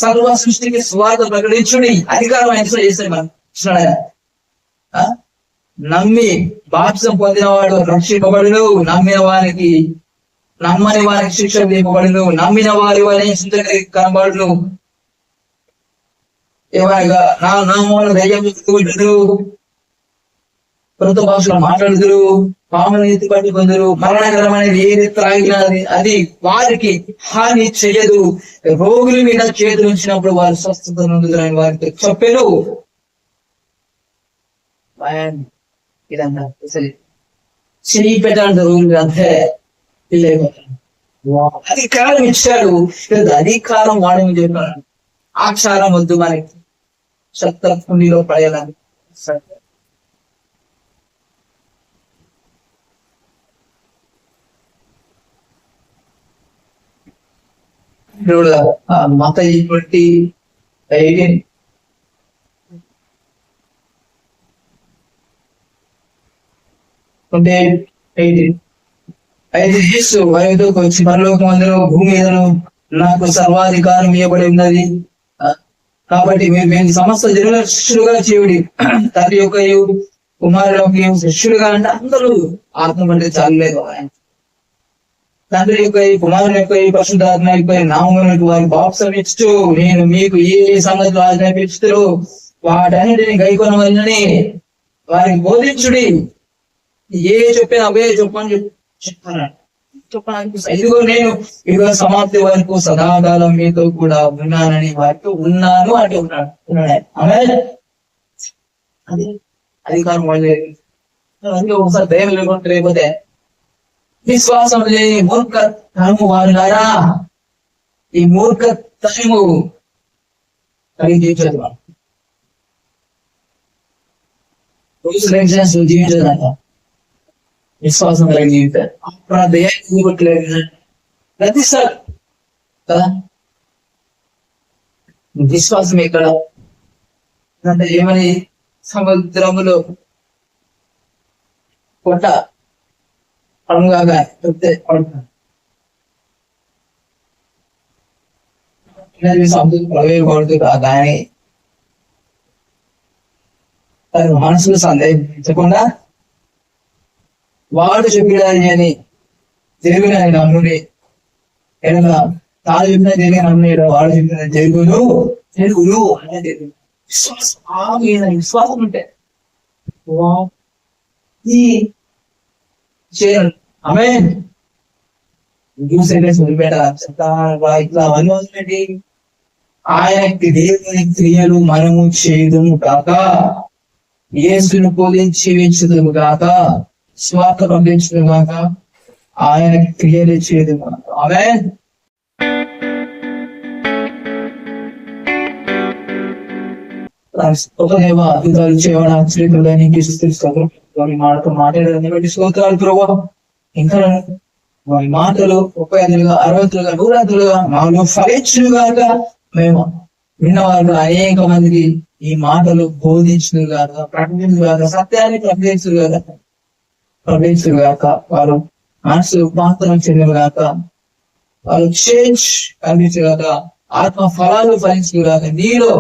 సర్వ సృష్టికి సువార్త ప్రకటించుడి. అధికారం ఆయన చేస్తాడు. మనం నమ్మి బాప్తిసం పొందినవాడు రక్షింపబడును, నమ్మని వారికి శిక్ష విధింపబడును, నమ్మిన వారి వారి కనబడును. ఏమనగా నా నామమున దయ్యం విడిచిపెట్టుదురు, కొత్త భాషలో మాట్లాడుదురు, పాములను ఎత్తి పట్టి పొందురు, మరణకరమైనది ఏది త్రాగినది అది వారికి హాని చేయదు, రోగుల మీద చేతులు ఉంచినప్పుడు వారు స్వస్థత నొందుతారని వారితో చెప్పారు. ఇదంతా చిని పెట్టాలంటే రోగులు అంతే అధికారం ఇచ్చాడు. అధికారం వాడమని చెప్పాడు. ఆచారం వద్దు మనకి, చెత్త కుండీలో పడేయాలని. మత్తయి 20:18 అయితే యేసు వయోధకు వచ్చి పరలోకమందును భూమి మీదను నాకు సర్వాధికారం ఇవ్వబడి ఉన్నది, కాబట్టి మేము సమస్త జనుల శిష్యులుగా చేయుడి. తండ్రి యొక్క కుమారుల శిష్యులుగా అంటే అందరూ ఆత్మ అంటే చాలలేదు. తండ్రి యొక్క కుమారుని యొక్క పరిశుద్ధాత్మ యొక్క నామమునకు వారి బాప్సం ఇచ్చు, నేను మీకు ఏ సంగతులు ఆజ్ఞాపించుతారో వాటన్నిటిని గైకొనవలనని వారికి బోధించుడి. ఏ చెప్పిన అవే చెప్పని చెప్పాను. ఇదిగో సమాప్తి వరకు సదాకాలం మీతో కూడా ఉన్నానని వారితో ఉన్నాను అంటే ఉన్నాడు. అధికారం వాళ్ళు ఒకసారి దయం లేకుంటే లేకపోతే విశ్వాసం లేని మూర్ఖతనము వారులారా, ఈ మూర్ఖతనము కలిగించదు. జీవించదంట, విశ్వాసం కలిగి జీవితారు. అప్పుడు ఆ దయ్యానికి ప్రతిసారి కదా విశ్వాసం ఎక్కడ అంటే ఏమని సముద్రములో కొట్ట పడుగాగా చెప్తే పడుతుంది సముద్రం ప్రవేశపడుతుంది కానీ తన మనసులో సందేహించకుండా వాడు చెప్పాడని అని జరిగిన నమ్ముని ఏదైనా తాను చెప్పిన జరిగిన నమ్ముని వాడు చెప్పిన జరుగును అనేది విశ్వాసం. విశ్వాసం ఉంటే ఆమె ఇట్లా అవన్నీ వదిలేండి. ఆయన దేవుని క్రియలు మనము చేయదుము కాక, యేసును పోలించి వెంచుదుము కాక, స్వార్థ పంపించదు కాక, ఆయన క్రియలు చేయదు కాక. ఆమె ఒక దేవ అద్భుతాలు చేయడం ఆశ్చర్యకులు నీకు స్తోత్రం. మాటతో మాట్లాడేదాన్ని బట్టి స్తోత్రాలు ప్రభావం. ఇంకా వారి మాటలు 35లుగా 60లుగా 100లుగా మాలో ఫలించుగాక. మేము విన్నవాళ్ళు అనేక మందికి ఈ మాటలు బోధించుగాక, ప్రకటించుగాక, సత్యాన్ని ప్రకటించుగాక. వారు మనసు మాత్రం చెందుగాక, వారు చేంజ్ కనిపించుగాక, ఆత్మ ఫలాలు ఫలించుగాక. నేను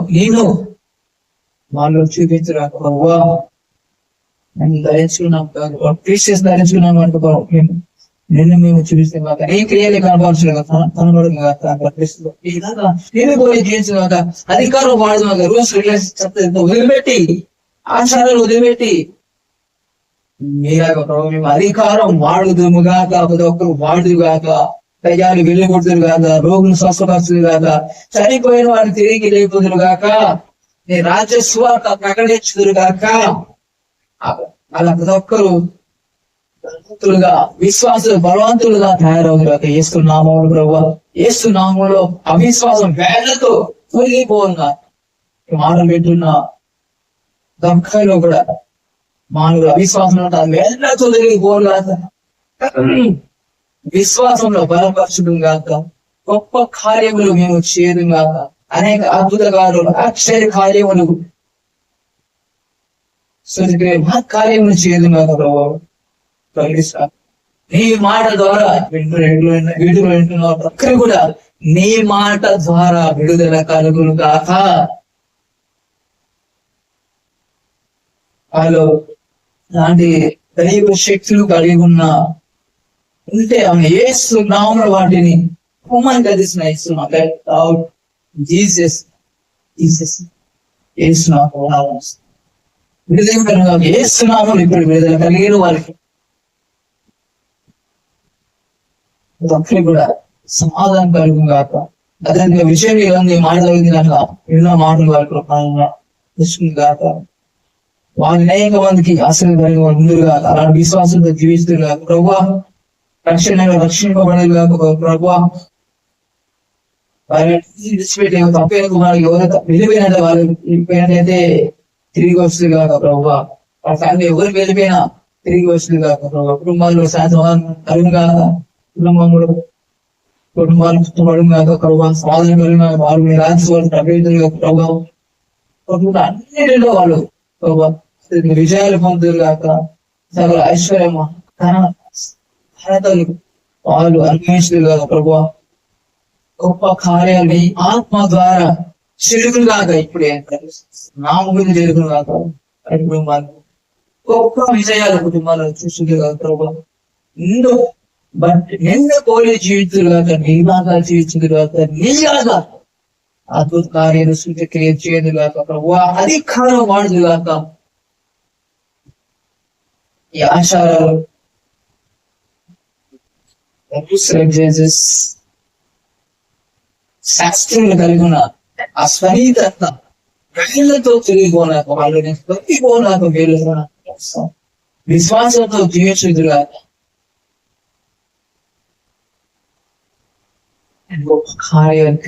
వాళ్ళు చూపించుగాక. ధరించుకున్నాం ప్రీషియస్ ధరించుకున్నాం అనుకో నిన్ను మేము చూపిస్తాం కాక, నీ క్రియలు కనపరచు కనబడు జీవించుగాక. అధికారం వాడుదాక, రూల్స్ రెగ్యులేషన్ వదిలిపెట్టి, ఆచారాలు వదిలిపెట్టి మీరాక ప్రభు మేము అధికారం వాడుదుముగాక. ప్రతి ఒక్కరు వాడుదుగాక, దయ్యాలు వెళ్ళగొడుతురు గాక, రోగులు స్వస్థపరచులు గాక, చనిపోయిన వారిని తిరిగి లేపుదురు గాక, నీ రాజ్య సువార్త ప్రకటించుదురు గాక. అలా ప్రతి ఒక్కరు బలవంతులుగా, విశ్వాసులు బలవంతులుగా తయారవుతురు గాక. ఏస్తున్నామములు ప్రభు, ఏస్తున్నామములో అవిశ్వాసం వేళ్లతో తొలగిపోగా. మాటలు పెట్టున్న దక్కలో కూడా మానవుడు అవిశ్వాసం వేళ్లతో తొలగిపోగా. విశ్వాసంలో బలపరచడం గాక, గొప్ప కార్యములు మేము చేయడం గాక. అనేక అద్భుత కార్యములు, ఆశ్చర్య కార్యములు, కార్యములు చేయడం గాక ప్రభు. నీ మాట ద్వారా వీటిలో వింటున్న ప్రక్కన కూడా నీ మాట ద్వారా విడుదల కలుగును గాక. వాళ్ళు అలాంటి దైవ శక్తులు కలిగి ఉన్న ఉంటే ఆమె ఏస్తున్నాము వాటిని హోమాన్ని కలిసిన ఇస్తున్నాం. జీసస్ విడుదల ఏస్తున్నాము. ఇప్పుడు విడుదల కలిగిన వారికి కూడా సమాధానం కలుగు కాక. అదే విషయం ఏదైనా మాట్లాడింది కనుక ఎన్నో మాటలు వారికి కాక. వారి అనేక మందికి ఆశ్రయం ముందురు కాక, అలాంటి విశ్వాసంతో జీవిస్తున్నారు కాక ప్రభా. రక్షింపబడేది కాక ప్రభా. వారిని విడిచిపెట్టే తప్పైన కుమారులు ఎవరైతే వెళ్ళిపోయినట్టే వాళ్ళు వెళ్ళిపోయినట్టయితే తిరిగి వస్తుంది కాక ప్రభా. వాళ్ళ ఫ్యామిలీ ఎవరు వెళ్ళిపోయినా తిరిగి వస్తుంది కాక ప్రభా. కుటుంబాల్లో శాంతం కలుగు కాక, కుటుంబాలు పుట్టబడును కాక ప్రభావ. సాధన కలిగిన వారు మీ రాజ్యం ప్రవేశం ప్రభావం. అన్నిటిలో వాళ్ళు ప్రభావ విజయాలు పొందుతారు కాక. సకల ఐశ్వర్యం ఘనతలు వాళ్ళు అన్వేషితులు కాక ప్రభావ. గొప్ప కార్యాలు ఆత్మ ద్వారా చెడుగులు కాక. ఇప్పుడే నామగులు జరుగును కాక. కుటుంబాలు గొప్ప విజయాలు కుటుంబాలు చూస్తుంది కాక ప్రభావ. నిన్న పోలే జీవితులు కాక, నీలాగా జీవితులు కాక, నీలాగా అద్భుత కార్యాలు సూచక్రియ చేయదు కాక ప్రభు. అధికారం వాడదు కాక. ఈ ఆచారాలు శాస్త్రులు కలిగిన ఆ స్వనీతత్వ వేళ్లతో తిరిగిపోనాక, వాళ్ళని తొక్కిపోనాక వేలు విశ్వాసంతో జీవించుదురు కాక. గొప్ప కార్యాలు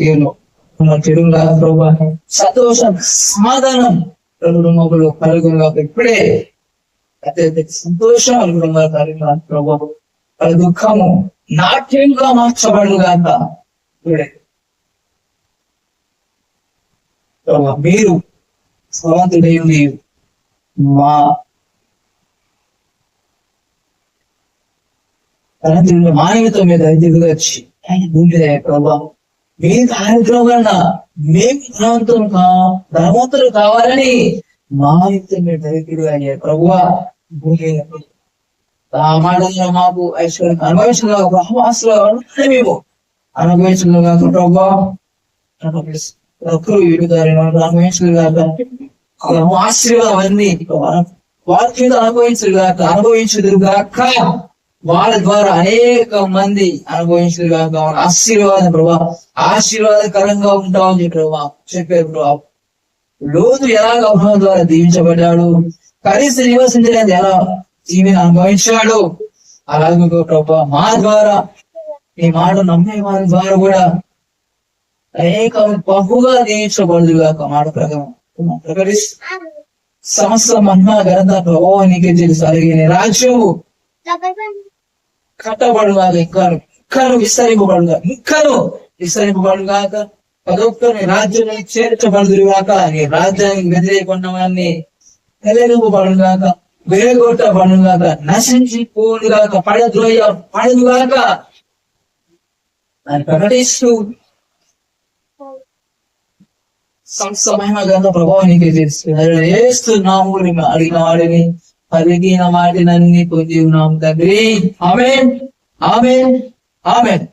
తిరుగులా ప్రభా. సంతోషం సమాధానం కుటుంబంలో కలుగుగా. ఇప్పుడే అత్యంత సంతోషం అనుగుణంగా కార్యక్రమం ప్రభు వాళ్ళ దుఃఖము నాట్యంగా మార్చబడుగాక. మీరు సవంతుడై ఉండి మా తనతుల మానవత మీద ఎదురుగా వచ్చి ఆయన భూమి ప్రభా మీ కార్యక్రమం కన్నా మేము ధనవంతులు కావాలని మా యుద్ధం మీద దగ్గరగా అయ్యారు ప్రభువా. భూమి ఆ మాటల్లో మాకు ఐశ్వర్యం అనుభవించగా ఆస్తులు మేము అనుభవించగా కాక ప్రభా అనుభవించగాక ఆశీర్వాదం అన్ని వారి మీద అనుభవించగాక అనుభవించుగాక వాళ్ళ ద్వారా అనేక మంది అనుభవించుగాక ఆశీర్వాదం ప్రభా ఆశీర్వాదకరంగా ఉంటామని ప్రభా చెప్పారు ప్రభా. లోతు ఎలాగ అబ్రహాము ద్వారా దీవించబడ్డాడు, కనీసం నివసించడానికి ఎలా జీవిని అనుభవించాడు, అలాగే ప్రభా మా ద్వారా ఈ మాట నమ్మే వారి ద్వారా కూడా అనేక బహుగా దీవించబడుగాక మాట ప్రకటిస్తూ సమస్త మహిమ ఘనత ప్రభావానికి తెలుసు. అలాగే రాజ్యము కట్టబడుగాక ఇంకాను విస్తరింపబడుగాక ప్రతి ఒక్కరిని రాజ్యం చేర్చబడుగాక నీ రాజ్యానికి వ్యతిరేకుండా వారిని తెలియపబడుగాక వేగొట్టబడుగాక నశించిపోడుగాక పడదుగాక అని ప్రకటిస్తూ సమస్త మహిమ గంధ ప్రభావానికి తెలుస్తున్నాము. అడిగిన వాడిని పలికిన వాటినన్ని పొంది ఉన్నాము తండ్రి. ఆమేన్ ఆమేన్ ఆమేన్.